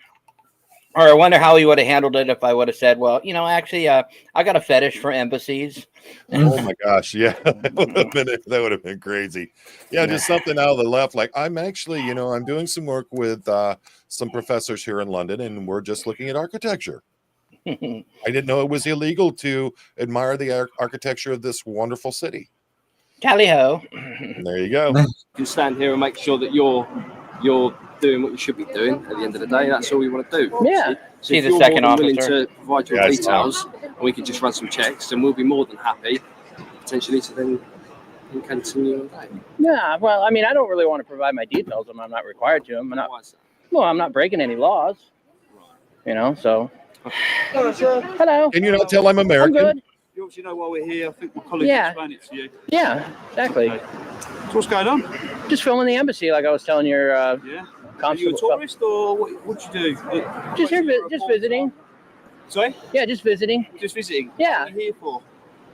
Or I wonder how he would have handled it if I would have said, well, actually, I got a fetish for embassies. Oh my gosh, yeah, that would have been crazy. Yeah, just something out of the left. Like, I'm actually, I'm doing some work with some professors here in London, and we're just looking at architecture. I didn't know it was illegal to admire the architecture of this wonderful city. Tally ho. And there you go. You can stand here and make sure that you're doing what you should be doing at the end of the day. That's all we want to do. Yeah. So See if the you're second more than willing officer. to provide your details, and we can just run some checks, and we'll be more than happy potentially to then continue on that. Yeah, well, I mean, I don't really want to provide my details. I'm not required to. I'm not breaking any laws. So. Hello. Can you not tell I'm American? I'm good. You obviously know why we're here. I think the colleague explained it to you. Yeah, exactly. Okay. So what's going on? Just filming the embassy, like I was telling your Are constable. you a tourist or what do you do? Just visiting. Sorry? Yeah, just visiting. Just visiting? Yeah. What are you here for?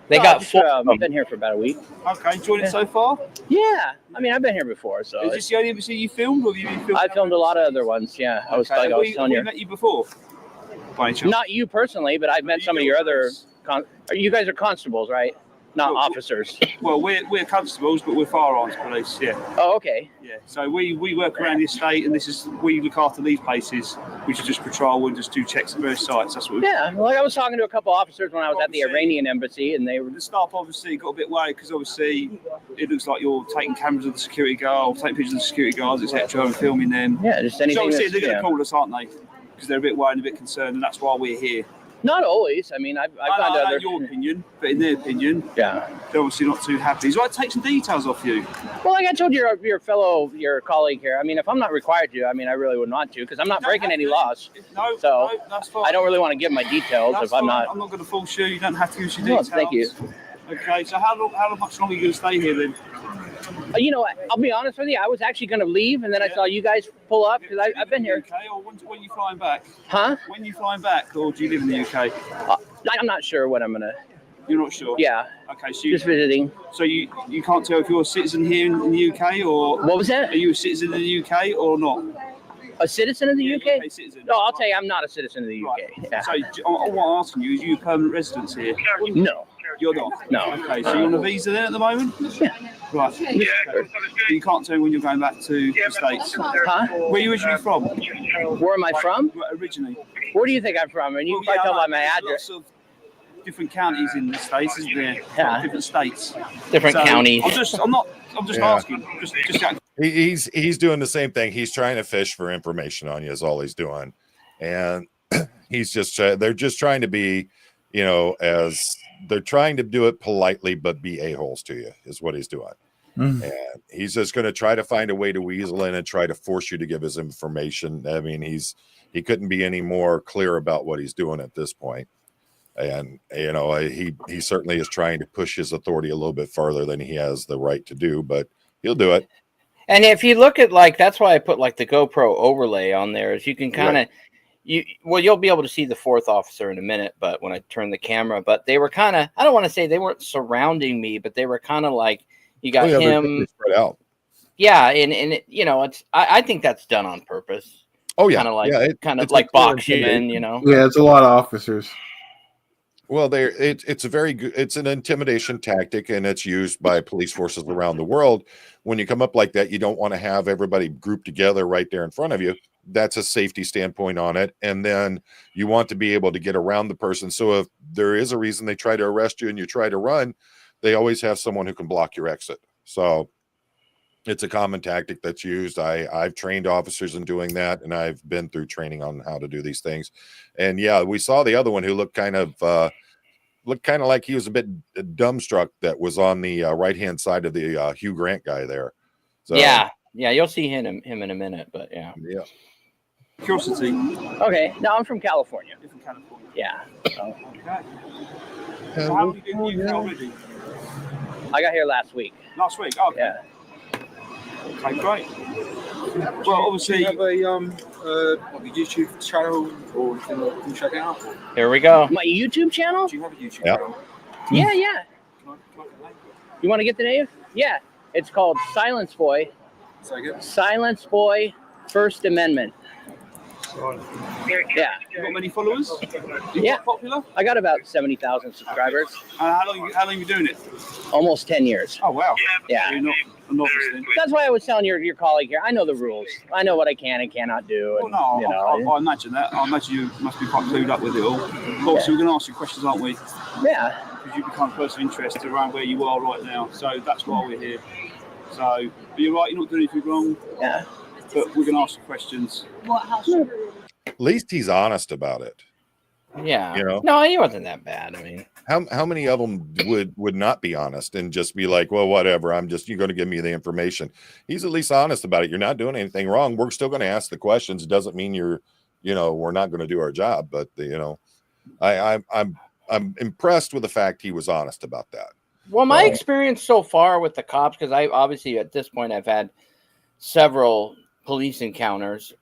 They got four. I've been here for about a week. Okay, enjoyed it so far? Yeah, I mean, I've been here before, so. Is this the only embassy you filmed, or have you been filming? I filmed a lot of other ones. Yeah, I was telling you. Have we met you before? By any chance? Not you personally, but I've met some of your other. You guys are constables, right? Not officers. Well, we're constables, but we're firearms police. Yeah. Oh, okay. Yeah. So we work around the estate, and we look after these places, which is just patrol and just do checks at various sites. That's what. Yeah. Well, I was talking to a couple officers when I was at the Iranian embassy, and they were. The staff obviously got a bit worried because obviously it looks like you're taking cameras of the security guard, taking pictures of the security guards, etc., and filming them. Yeah, just anything. So obviously they're going to call us, aren't they? Because they're a bit worried and a bit concerned, and that's why we're here. Not always. I mean, I've found I know other. your opinion, but in their opinion, yeah, they're obviously not too happy. So I take some details off you. Well, like I told your colleague here. I mean, if I'm not required to, I mean, I really would not to, because I'm not breaking any laws. No, that's fine. I don't really want to give my details that's if I'm fine. not. I'm not going to force you. You don't have to use your No, details. thank you. Okay, so how much longer are you going to stay here then? I'll be honest with you. I was actually going to leave, and then I saw you guys pull up because I've been here. UK, or when are you flying back? Huh? When are you flying back, or do you live in the UK? I'm not sure what I'm gonna. You're not sure? Yeah. Okay, so just visiting. So you can't tell if you're a citizen here in the UK or. What was that? Are you a citizen in the UK or not? A citizen of the UK? UK citizen. No, I'll tell you, I'm not a citizen of the UK. Right. Yeah. So what I'm asking you is, you permanent residents here? No. You're not? No. Okay, so you're on a visa then at the moment? Yeah. Right. Yeah. Okay. You can't tell me when you're going back to the States. Huh? Where are you originally from? Where am I from? Originally. Where do you think I'm from? And you can tell by my address. Lots of different counties in the States, isn't there? Yeah. Different states. Different counties. I'm just asking. Just He's doing the same thing. He's trying to fish for information on you is all he's doing. And they're just trying to be, as they're trying to do it politely, but be a-holes to you is what he's doing. And he's just going to try to find a way to weasel in and try to force you to give his information. I mean, he couldn't be any more clear about what he's doing at this point. And, he certainly is trying to push his authority a little bit farther than he has the right to do, but he'll do it. And if you look at that's why I put the GoPro overlay on there, is you can kind of, you'll be able to see the fourth officer in a minute, but when I turn the camera, but they were kind of, I don't want to say they weren't surrounding me, but they were kind of you got him spread out. Yeah. And it's, I think that's done on purpose. Oh yeah. Kind of like boxing, Yeah. It's a lot of officers. Well, it's a very good, it's an intimidation tactic, and it's used by police forces around the world. When you come up like that, you don't want to have everybody grouped together right there in front of you. That's a safety standpoint on it. And then you want to be able to get around the person. So if there is a reason they try to arrest you and you try to run, they always have someone who can block your exit. So it's a common tactic that's used. I've trained officers in doing that, and I've been through training on how to do these things. And yeah, we saw the other one who looked kind of like he was a bit dumbstruck, that was on the right-hand side of the Hugh Grant guy there. So, yeah, you'll see him in a minute, but yeah. Curiosity. Okay, no, I'm from California. You're from California. Yeah. Okay. So how long have you been in the UK already? I got here last week. Last week. Oh, okay. Yeah. Okay, great. Well, obviously, Do you have a YouTube channel or anything that you can check out? Here we go. My YouTube channel? Do you have a YouTube Yep. channel? Yeah. Can I get the name? You want to get the name? Yeah. It's called Silence Boy. Say again? Silence Boy First Amendment. Yeah. You got many followers? Yeah. Popular? I got about 70,000 subscribers. How long have you been doing it? Almost 10 years. Oh wow. Yeah. So you're not a novice then? That's why I was telling your colleague here. I know the rules. I know what I can and cannot do. And, Well, no, you know, I imagine that. I imagine you must be quite clued up with it all. Obviously, we're going to ask you questions, aren't we? yeah. Because you become a person of interest around where you are right now. So that's why we're here. So, but you're right, you're not doing anything wrong. Yeah. But we're going to ask you questions. At least he's honest about it. Yeah. You know? No, he wasn't that bad. I mean, How many of them would not be honest and just be like, well, whatever, you're going to give me the information. He's at least honest about it. You're not doing anything wrong. We're still going to ask the questions. It doesn't mean we're not going to do our job, but I'm impressed with the fact he was honest about that. well, my experience so far with the cops, because I obviously at this point I've had several police encounters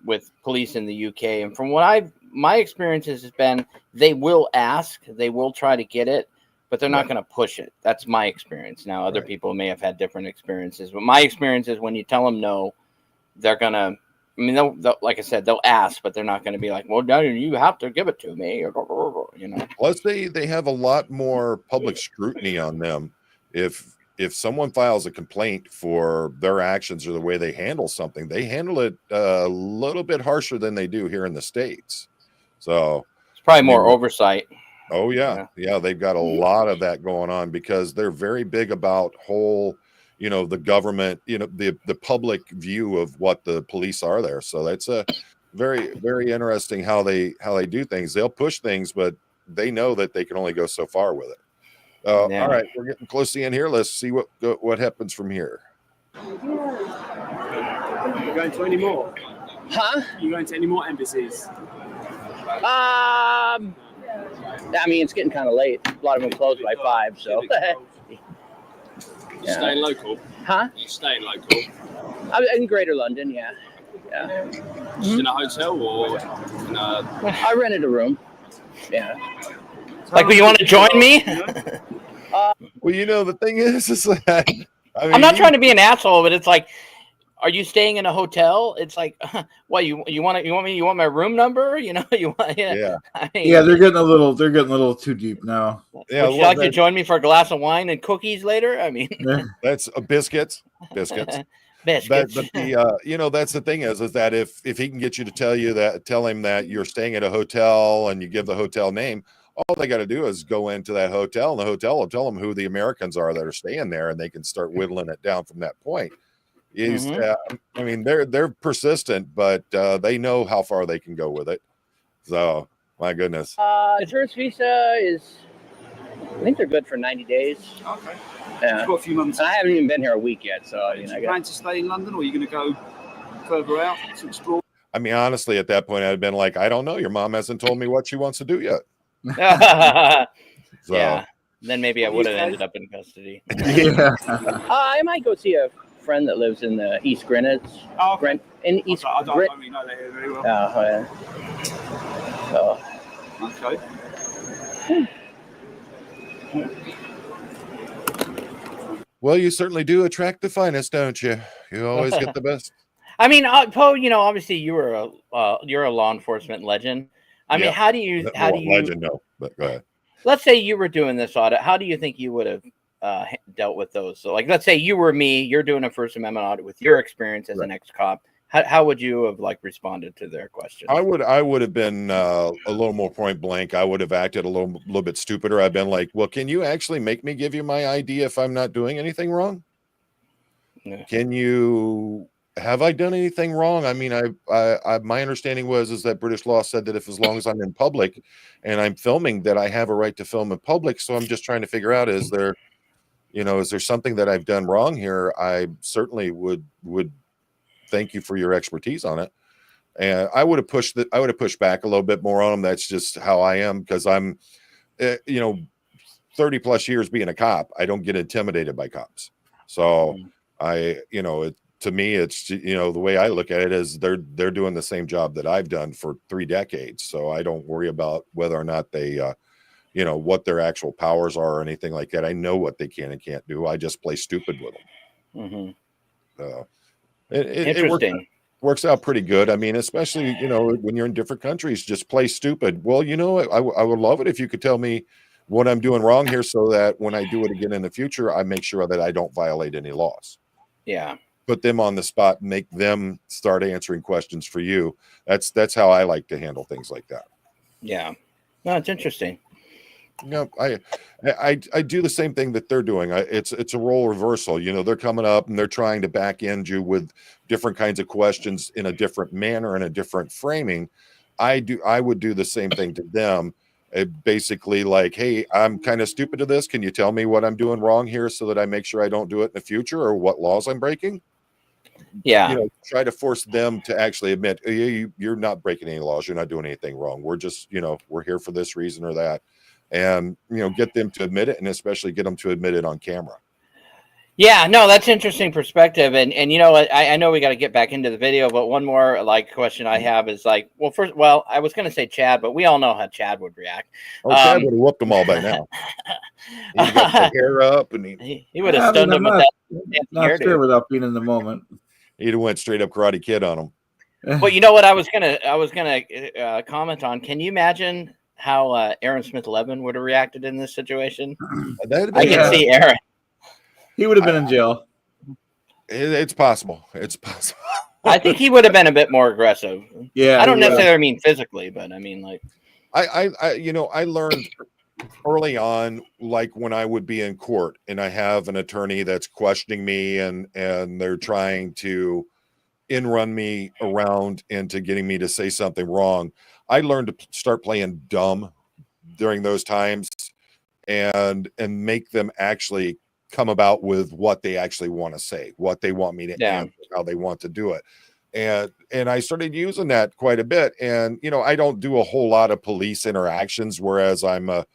with police in the UK, and from what my experience has been, they will ask, they will try to get it, but they're not going to push it. That's my experience. Now, other people may have had different experiences, but my experience is when you tell them no, they're going to, I mean, they'll, like I said, they'll ask, but they're not going to be like, well, no, you have to give it to me, you know. Plus, they have a lot more public scrutiny on them. If someone files a complaint for their actions or the way they handle something, they handle it a little bit harsher than they do here in the States. So it's probably more oversight. Oh yeah. They've got a lot of that going on because they're very big about the government, the public view of what the police are there. So that's a very, very interesting how they do things. They'll push things, but they know that they can only go so far with it. All right, we're getting close to the end here. Let's see what happens from here. You going to any more? Huh? You going to any more embassies? I mean, it's getting kind of late. A lot of them close by 5, so. You staying local? Huh? You staying local? I'm in Greater London, yeah. Just in a hotel or in a... I rented a room. Yeah. Like, well, you want to join me? Well, the thing is that I'm not trying to be an asshole, but it's like, are you staying in a hotel? It's like, what you want my room number? You want I mean, they're getting a little too deep now. Yeah, would you like to join me for a glass of wine and cookies later? I mean, that's biscuits. biscuits. But the that's the thing is that if he can get you to tell him that you're staying at a hotel and you give the hotel name, all they got to do is go into that hotel, and the hotel will tell them who the Americans are that are staying there, and they can start whittling it down from that point. I mean, they're persistent, but they know how far they can go with it. So, my goodness. The tourist visa is, I think they're good for 90 days. Okay. Yeah. You've got a few months. I haven't even been here a week yet, so Do you plan to stay in London, or are you going to go further out to explore? I mean, honestly, at that point, I'd been like, I don't know. Your mom hasn't told me what she wants to do yet. So, yeah. Then maybe I would have ended up in custody. I might go see a friend that lives in the East Greenwich. Oh, okay. In East I don't really know that area very well. Okay. Well, you certainly do attract the finest, don't you? You always get the best. I mean, Poe, obviously you're a law enforcement legend. I mean, how do you legend? No, but go ahead. Let's say you were doing this audit. How do you think you would have dealt with those? So, like, let's say you were me. You're doing a First Amendment audit with your experience as an ex-cop. How would you have responded to their questions? I would have been a little more point blank. I would have acted a little bit stupider. I've been like, well, can you actually make me give you my ID if I'm not doing anything wrong? Yeah. Have I done anything wrong? I mean, I my understanding is that British law said that as long as I'm in public and I'm filming, that I have a right to film in public. So I'm just trying to figure out, is there something that I've done wrong here? I certainly would thank you for your expertise on it. And I would have pushed back a little bit more on them. That's just how I am, because I'm, 30 plus years being a cop. I don't get intimidated by cops. So to me, it's, the way I look at it is they're doing the same job that I've done for 3 decades. So I don't worry about whether or not they, what their actual powers are or anything like that. I know what they can and can't do. I just play stupid with them. Mm-hmm. Interesting. works out pretty good. I mean, especially, you know, when you're in different countries, just play stupid. Well, you know, I would love it if you could tell me what I'm doing wrong here so that when I do it again in the future, I make sure that I don't violate any laws. Yeah. Put them on the spot, make them start answering questions for you. That's how I like to handle things like that. Yeah. No, it's interesting. No, I do the same thing that they're doing. It's a role reversal. You know, they're coming up and they're trying to back end you with different kinds of questions in a different manner, in a different framing. I would do the same thing to them. Basically, like, hey, I'm kind of stupid to this. Can you tell me what I'm doing wrong here so that I make sure I don't do it in the future, or what laws I'm breaking? Yeah. You know, try to force them to actually admit you're not breaking any laws. You're not doing anything wrong. We're just, you know, we're here for this reason or that. And, you know, get them to admit it, and especially get them to admit it on camera. Yeah, no, that's interesting perspective. And you know what, I know we got to get back into the video, but one more like question I have is like, well, I was going to say Chad, but we all know how Chad would react. Oh, Chad would have whooped them all by now. He got the hair up, and he would have stunned him with that. Not sure without being in the moment. He'd have went straight up Karate Kid on him. Well, you know what I was gonna comment on. Can you imagine how Aaron Smith-Levin would have reacted in this situation? I can see Aaron. He would have been in jail. It's possible. It's possible. I think he would have been a bit more aggressive. Yeah, I don't necessarily mean physically, but I mean like. I you know, I learned early on, like when I would be in court and I have an attorney that's questioning me and they're trying to run me around into getting me to say something wrong. I learned to start playing dumb during those times and make them actually come about with what they actually want to say, what they want me to answer, how they want to do it. And I started using that quite a bit. And, you know, I don't do a whole lot of police interactions, whereas I'm a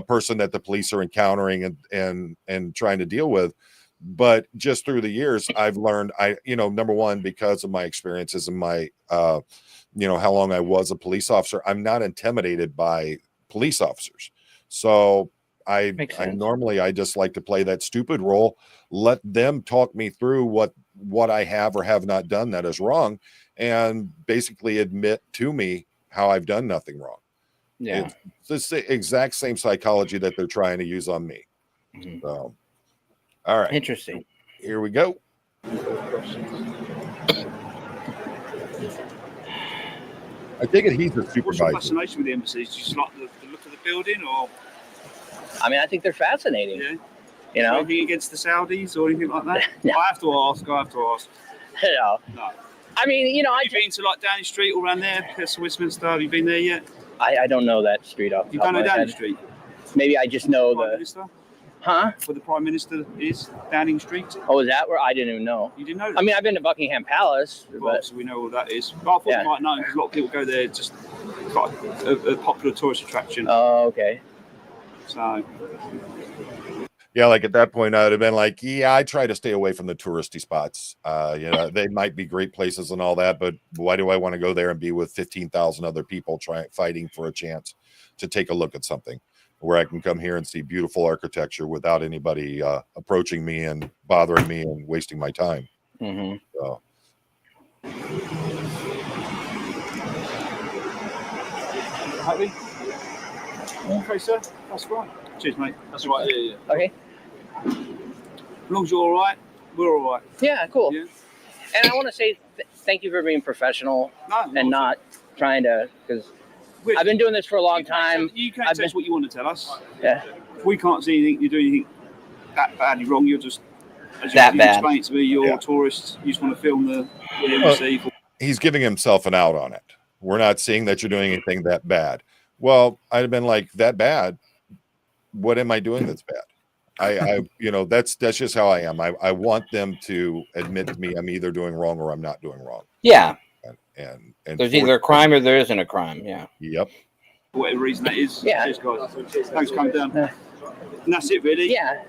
person that the police are encountering and trying to deal with. But just through the years, I've learned, you know, number one, because of my experiences and my, you know, how long I was a police officer, I'm not intimidated by police officers. So I normally, I just like to play that stupid role, let them talk me through what I have or have not done that is wrong, and basically admit to me how I've done nothing wrong. Yeah. It's the exact same psychology that they're trying to use on me. Mm-hmm. So, all right. Interesting. Here we go. I take it he's a supervisor. What's your fascination with the embassies? Do you just like the look of the building, or? I mean, I think they're fascinating. Yeah. You know, anything against the Saudis or anything like that? No. I have to ask. No. No. I mean, you know, Have you been to like Downing Street or around there, Westminster? Have you been there yet? I don't know that street off. You don't know Downing Street? Maybe I just know Prime Minister? Huh? Where the Prime Minister is, Downing Street. Oh, is that where? I didn't even know. You didn't know that? I mean, I've been to Buckingham Palace, but so we know what that is. But I thought you might know because a lot of people go there. Just like a popular tourist attraction. Oh, okay. So. Yeah, like at that point, I would have been like, yeah, I try to stay away from the touristy spots. You know, they might be great places and all that, but why do I want to go there and be with 15,000 other people fighting for a chance to take a look at something where I can come here and see beautiful architecture without anybody approaching me and bothering me and wasting my time. Mm-hmm. So. Happy? Okay, sir. That's right. Cheers, mate. That's right. Yeah. Okay. As long as you're all right, we're all right. Yeah, cool. Yeah. And I want to say thank you for being professional and not trying to, because I've been doing this for a long time. You can't tell us what you want to tell us. Yeah. If we can't see anything, you're doing anything that badly wrong, you're just, as that you bad. explained to me, you're a tourist, you just want to film the embassy. He's giving himself an out on it. We're not seeing that you're doing anything that bad. Well, I'd have been like, that bad? What am I doing that's bad? I you know, that's just how I am. I want them to admit to me I'm either doing wrong or I'm not doing wrong. Yeah. And there's either a crime or there isn't a crime. Yeah. Yep. For whatever reason that is. Yeah. Cheers, guys. Thanks for coming down. And that's it, really. Yeah.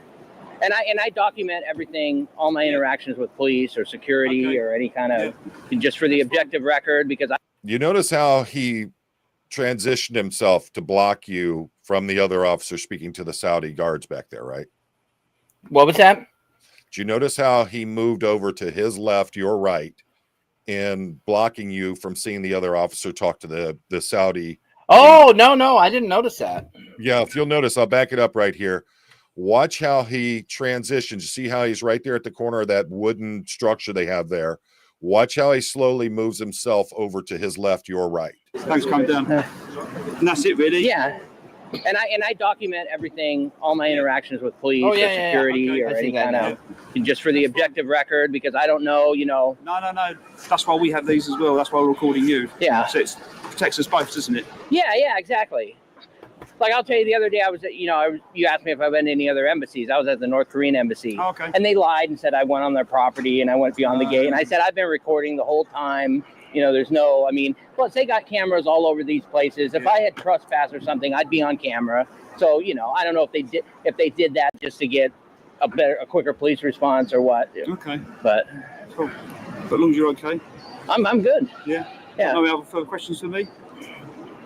And I document everything, all my interactions with police or security or any kind of, just for the objective record, because You notice how he transitioned himself to block you from the other officer speaking to the Saudi guards back there, right? What was that? Did you notice how he moved over to his left, your right, in blocking you from seeing the other officer talk to the Saudi. Oh, no, I didn't notice that. Yeah, if you'll notice, I'll back it up right here. Watch how he transitions. See how he's right there at the corner of that wooden structure they have there. Watch how he slowly moves himself over to his left, your right. Thanks, come down. And that's it, really. Yeah. And I document everything, all my interactions with police or security or any kind of, just for the objective record, because I don't know, No. That's why we have these as well. That's why we're recording you. Yeah. So it protects us both, doesn't it? Yeah, exactly. Like, I'll tell you, the other day I was at, you asked me if I've been to any other embassies. I was at the North Korean embassy. Oh, okay. And they lied and said I went on their property and I went beyond the gate. And I said, I've been recording the whole time. There's no, plus they got cameras all over these places. If I had trespass or something, I'd be on camera. So, I don't know if they did that just to get a quicker police response or what. Okay. But cool. But as long as you're okay. I'm good. Yeah. Yeah. No other further questions for me?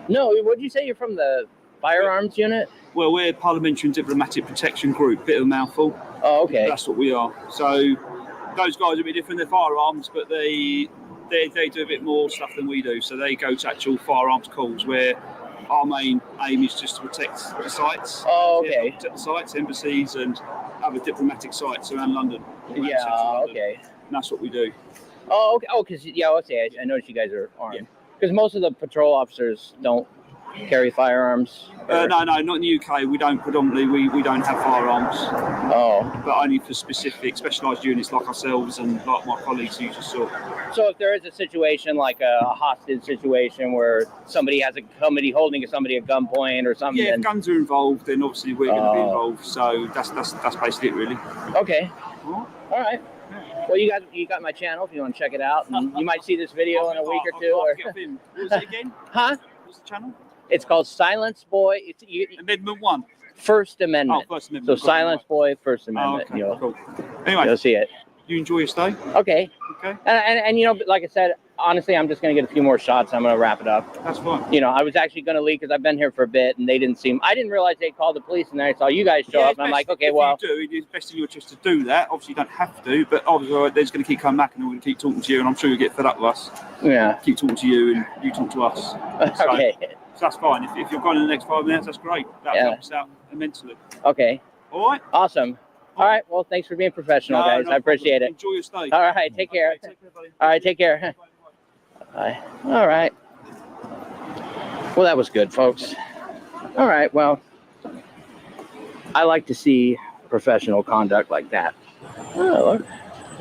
No, what did you say? You're from the firearms unit? Well, we're Parliamentary and Diplomatic Protection Group. Bit of a mouthful. Oh, okay. That's what we are. So those guys are a bit different. They're firearms, but they do a bit more stuff than we do. So they go to actual firearms calls, where our main aim is just to protect the sites. Oh, okay. Yeah, protect the sites, embassies, and other diplomatic sites around London. Yeah, London. okay. And that's what we do. Oh, okay. Oh, because I noticed you guys are armed. Because most of the patrol officers don't carry firearms. No, not in the UK. We don't predominantly. We don't have firearms. Oh. But only for specific specialised units like ourselves and like my colleagues who you just saw. So if there is a situation like a hostage situation where somebody has somebody holding somebody at gunpoint or something. Yeah, if guns are involved, then obviously we're going to be involved. So that's basically it, really. Okay. All right. Well, you got my channel if you want to check it out, and you might see this video in a week or two. What was it again? Huh? What's the channel? It's called Silence Boy. Amendment 1. First Amendment. Oh, First Amendment. So Silence Boy, First Amendment. Oh, okay, cool. Anyway, you'll see it. You enjoy your stay. Okay. Okay. And like I said, honestly, I'm just going to get a few more shots. I'm going to wrap it up. That's fine. I was actually going to leave because I've been here for a bit, and I didn't realize they called the police, and then I saw you guys show up, and I'm like, okay, well. If you do, it's best in your interest to do that. Obviously, you don't have to, but obviously, they're just going to keep coming back, and we're going to keep talking to you, and I'm sure you'll get fed up with us. Yeah. Keep talking to you, and you talk to us. So, okay. So that's fine. If you're going in the next 5 minutes, that's great. That helps out immensely. Okay. All right. Awesome. All right. Well, thanks for being professional, guys. I appreciate it. Enjoy your stay. All right. Take care. Okay, take care, buddy. All right. Take care. Bye. All right. Well, that was good, folks. All right. Well, I like to see professional conduct like that. Oh, look.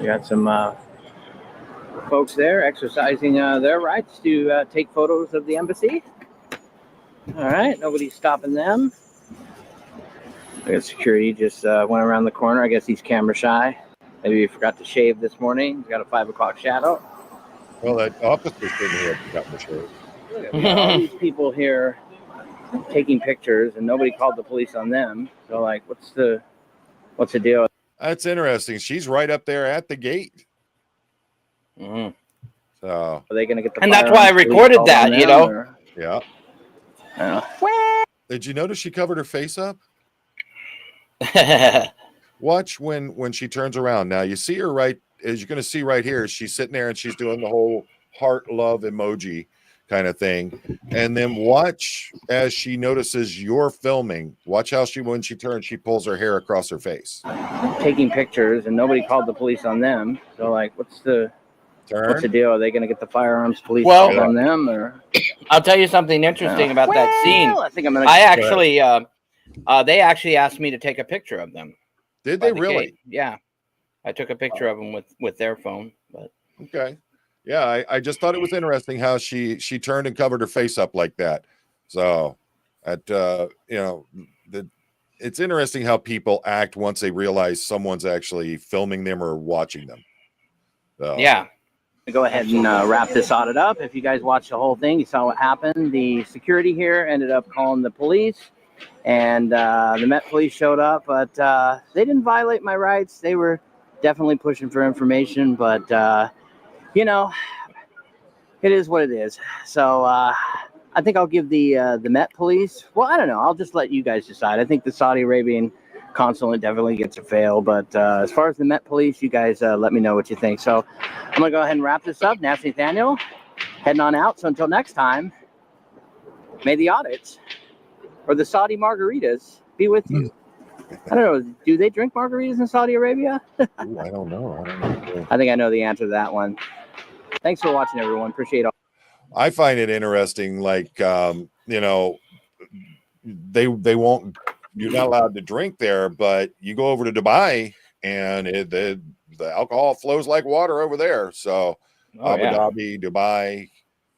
We got some folks there exercising their rights to take photos of the embassy. All right. Nobody's stopping them. I got security just went around the corner. I guess he's camera shy. Maybe he forgot to shave this morning. He's got a 5 o'clock shadow. Well, that officer's been here for sure. All these people here taking pictures, and nobody called the police on them. So, like, what's the deal? That's interesting. She's right up there at the gate. Mm-hmm. So are they going to get the? And that's why I recorded that. Or? Yeah. Did you notice she covered her face up? Watch when she turns around. Now you see her right as you're going to see right here. She's sitting there and she's doing the whole heart love emoji kind of thing. And then watch as she notices you're filming. Watch how when she turns, she pulls her hair across her face. Taking pictures, and nobody called the police on them. So, like, what's the deal? Are they going to get the firearms police on them? Or I'll tell you something interesting about that scene. I think I'm going to. They actually asked me to take a picture of them. Did they really? Gate. Yeah, I took a picture of them with their phone. But okay, yeah, I just thought it was interesting how she turned and covered her face up like that. So, it's interesting how people act once they realize someone's actually filming them or watching them. So. Yeah. Go ahead and wrap this audit up. If you guys watched the whole thing, you saw what happened. The security here ended up calling the police. And the Met Police showed up, but they didn't violate my rights. They were definitely pushing for information, but it is what it is. So I think I'll give the Met Police. Well, I don't know. I'll just let you guys decide. I think the Saudi Arabian consulate definitely gets a fail, but as far as the Met Police, you guys let me know what you think. So I'm going to go ahead and wrap this up. Nathaniel, heading on out. So until next time, may the audits or the Saudi margaritas be with you. I don't know. Do they drink margaritas in Saudi Arabia? Ooh, I don't know. I think I know the answer to that one. Thanks for watching, everyone. Appreciate it. I find it interesting. Like, you know, they won't. You're not allowed to drink there, but you go over to Dubai, and the alcohol flows like water over there. So Abu Dhabi, Dubai.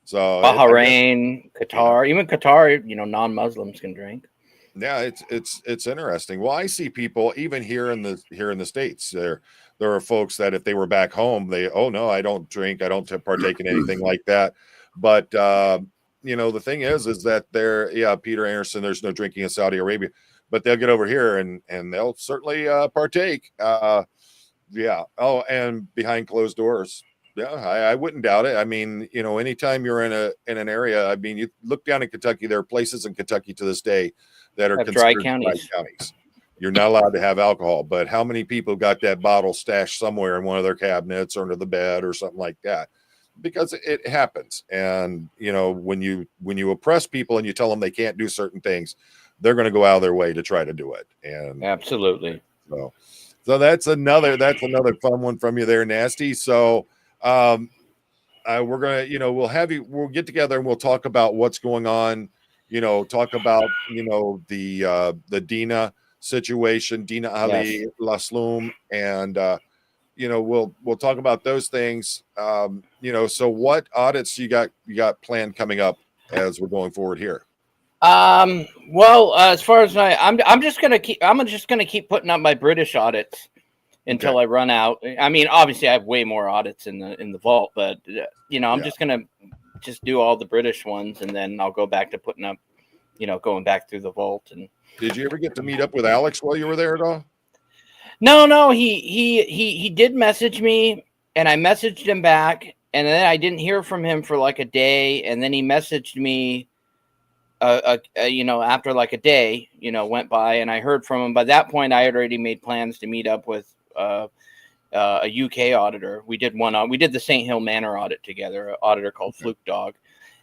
So Bahrain, Qatar, even Qatar, you know, non-Muslims can drink. Yeah, it's interesting. Well, I see people even here in the States. There are folks that if they were back home, oh no, I don't drink, I don't partake in anything like that. But you know, the thing is that Peter Anderson, there's no drinking in Saudi Arabia, but they'll get over here and they'll certainly partake. Yeah. Oh, and behind closed doors. Yeah, I wouldn't doubt it. I mean, you know, anytime you're in an area, I mean, you look down in Kentucky, there are places in Kentucky to this day that are dry considered counties. dry counties. You're not allowed to have alcohol, but how many people got that bottle stashed somewhere in one of their cabinets or under the bed or something like that? Because it happens. And, you know, when you oppress people and you tell them they can't do certain things, they're going to go out of their way to try to do it. And absolutely. So that's another fun one from you there, Nasty. So we're gonna, you know, we'll get together and we'll talk about what's going on, you know, talk about, you know, the Dina situation, Dina Ali Lasloom, and you know, we'll talk about those things. You know, so what audits you got planned coming up as we're going forward here? Well, as far as I'm just gonna keep putting up my British audits until I run out. I mean, obviously I have way more audits in the vault, but you know, I'm just gonna do all the British ones, and then I'll go back to putting up, you know, going back through the vault. And did you ever get to meet up with Alex while you were there at all? No, he did message me, and I messaged him back, and then I didn't hear from him for like a day, and then he messaged me you know, after like a day, you know, went by, and I heard from him. By that point, I had already made plans to meet up with a UK auditor. We did the St. Hill Manor audit together, an auditor called Fluke Dog,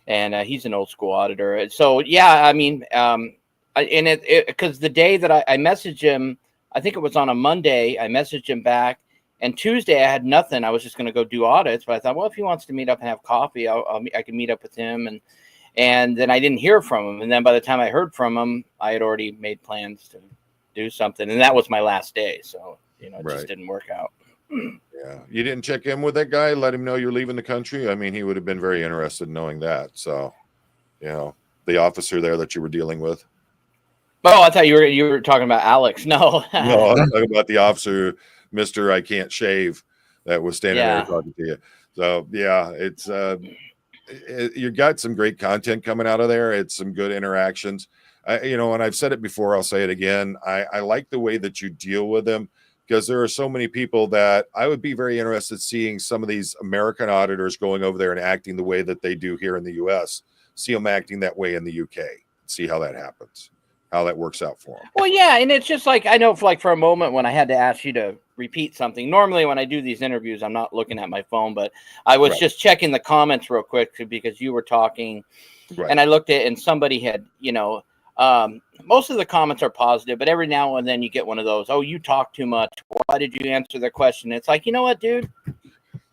and he's an old school auditor. So yeah, I mean, because the day that I messaged him, I think it was on a Monday, I messaged him back, and Tuesday I had nothing. I was just going to go do audits, but I thought, well, if he wants to meet up and have coffee, I can meet up with him. And then I didn't hear from him. And then by the time I heard from him, I had already made plans to do something. And that was my last day. So, you know, it just didn't work out. Yeah. You didn't check in with that guy, let him know you're leaving the country? I mean, he would have been very interested in knowing that. So, you know, the officer there that you were dealing with. Oh, I thought you were talking about Alex. No. No, I'm talking about the officer, Mr. I Can't Shave, that was standing there talking to you. So, yeah, it's you got some great content coming out of there. It's some good interactions. You know, and I've said it before, I'll say it again. I like the way that you deal with them, because there are so many people that I would be very interested seeing some of these American auditors going over there and acting the way that they do here in the US. See them acting that way in the UK. See how that happens, how that works out for them. Well, yeah, and it's just like, I know for a moment when I had to ask you to repeat something. Normally when I do these interviews, I'm not looking at my phone, but I was just checking the comments real quick because you were talking, and I looked at, and somebody had, you know, most of the comments are positive, but every now and then you get one of those, oh, you talk too much. Why did you answer their question? It's like, you know what, dude?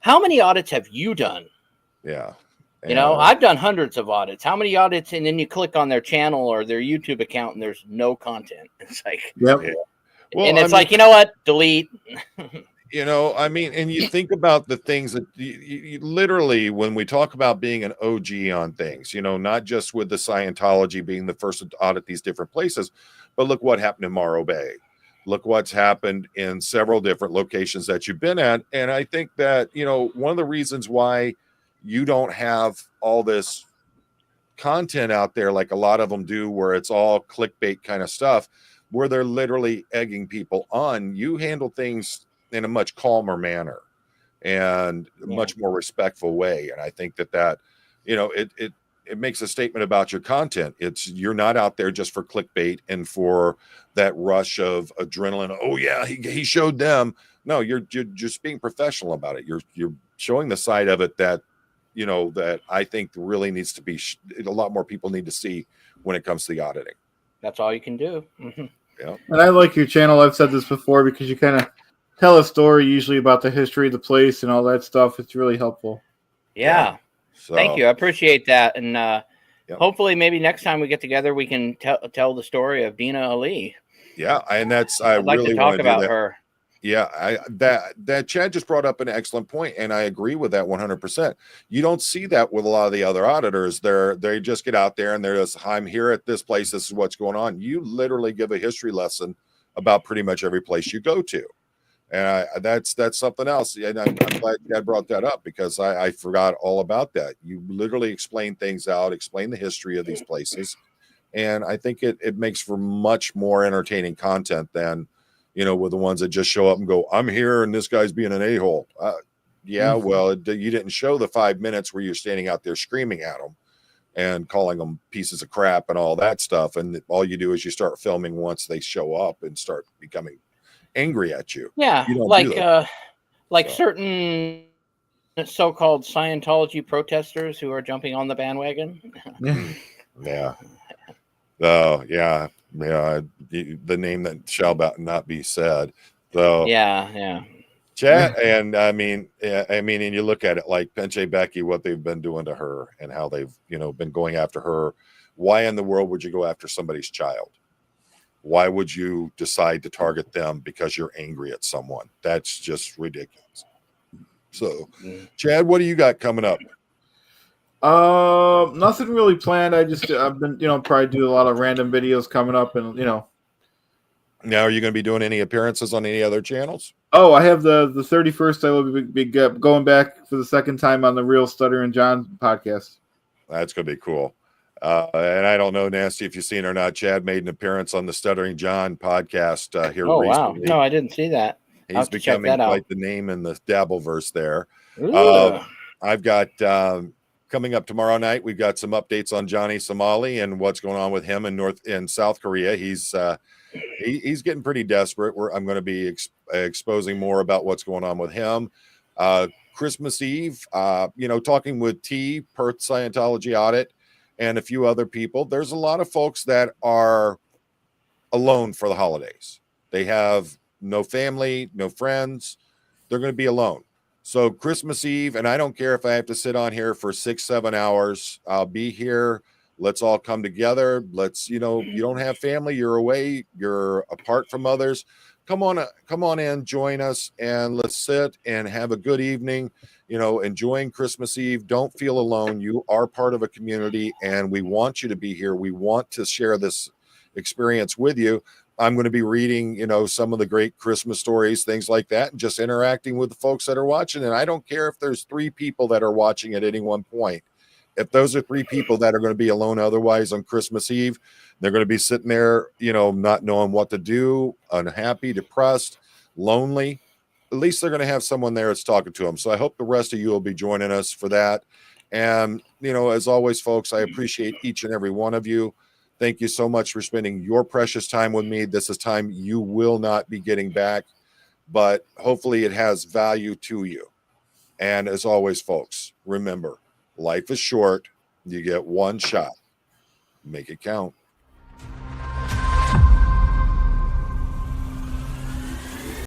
How many audits have you done? Yeah. You know, I've done hundreds of audits. How many audits? And then you click on their channel or their YouTube account and there's no content. It's like, well, and it's like, you know what? Delete. You know, I mean, and you think about the things that you literally, when we talk about being an OG on things, you know, not just with the Scientology being the first to audit these different places, but look what happened in Morro Bay. Look what's happened in several different locations that you've been at. And I think that, you know, one of the reasons why you don't have all this content out there like a lot of them do, where it's all clickbait kind of stuff, where they're literally egging people on, you handle things in a much calmer manner and a much more respectful way. And I think that, you know, it makes a statement about your content. You're not out there just for clickbait and for that rush of adrenaline. Oh yeah, he showed them. No, you're just being professional about it. You're showing the side of it that, you know, that I think really needs to be a lot more people need to see when it comes to the auditing. That's all you can do. Yeah. And I like your channel. I've said this before because you kind of tell a story usually about the history of the place and all that stuff. It's really helpful. Yeah. So, Thank you. I appreciate that. And Yep. hopefully maybe next time we get together, we can tell the story of Dina Ali. Yeah. And I I'd like really to want talk to do about that. her. Yeah, that Chad just brought up an excellent point, and I agree with that 100%. You don't see that with a lot of the other auditors. They just get out there and they're just, I'm here at this place. This is what's going on. You literally give a history lesson about pretty much every place you go to, and that's something else. And I'm glad Chad brought that up because I forgot all about that. You literally explain things out, explain the history of these places, and I think it makes for much more entertaining content than, you know, with the ones that just show up and go, I'm here and this guy's being an a-hole. Yeah, well, you didn't show the 5 minutes where you're standing out there screaming at them and calling them pieces of crap and all that stuff. And all you do is you start filming once they show up and start becoming angry at you. Yeah, You don't like do that. so. Certain so-called Scientology protesters who are jumping on the bandwagon. Yeah. Oh, yeah. Yeah. The name that shall not be said. So, Yeah. Chat, and I mean, and you look at it like Penche Becky, what they've been doing to her and how they've, you know, been going after her. Why in the world would you go after somebody's child? Why would you decide to target them because you're angry at someone? That's just ridiculous. So, Chad, what do you got coming up? Nothing really planned. I've been, probably do a lot of random videos coming up, and Now, are you going to be doing any appearances on any other channels? Oh, I have the 31st. I will be going back for the second time on the Real Stutter and John podcast. That's going to be cool. And I don't know, Nasty, if you've seen or not. Chad made an appearance on the Stuttering John podcast here recently. Wow. No, I didn't see that. He's becoming quite the name in the Dabbleverse there. I've got coming up tomorrow night. We've got some updates on Johnny Somali and what's going on with him in South Korea. He's getting pretty desperate. I'm going to be exposing more about what's going on with him. Christmas Eve, talking with T, Perth Scientology Audit, and a few other people. There's a lot of folks that are alone for the holidays. They have no family, no friends. They're going to be alone. So Christmas Eve, and I don't care if I have to sit on here for 6-7 hours. I'll be here. Let's all come together. Let's, you don't have family. You're away. You're apart from others. Come on in, join us, and let's sit and have a good evening, enjoying Christmas Eve. Don't feel alone. You are part of a community, and we want you to be here. We want to share this experience with you. I'm going to be reading, some of the great Christmas stories, things like that, and just interacting with the folks that are watching. And I don't care if there's 3 people that are watching at any one point. If those are 3 people that are going to be alone otherwise on Christmas Eve, they're going to be sitting there, not knowing what to do, unhappy, depressed, lonely. At least they're going to have someone there that's talking to them. So I hope the rest of you will be joining us for that. And, as always, folks, I appreciate each and every one of you. Thank you so much for spending your precious time with me. This is time you will not be getting back, but hopefully it has value to you. And as always, folks, remember, life is short. You get one shot. Make it count.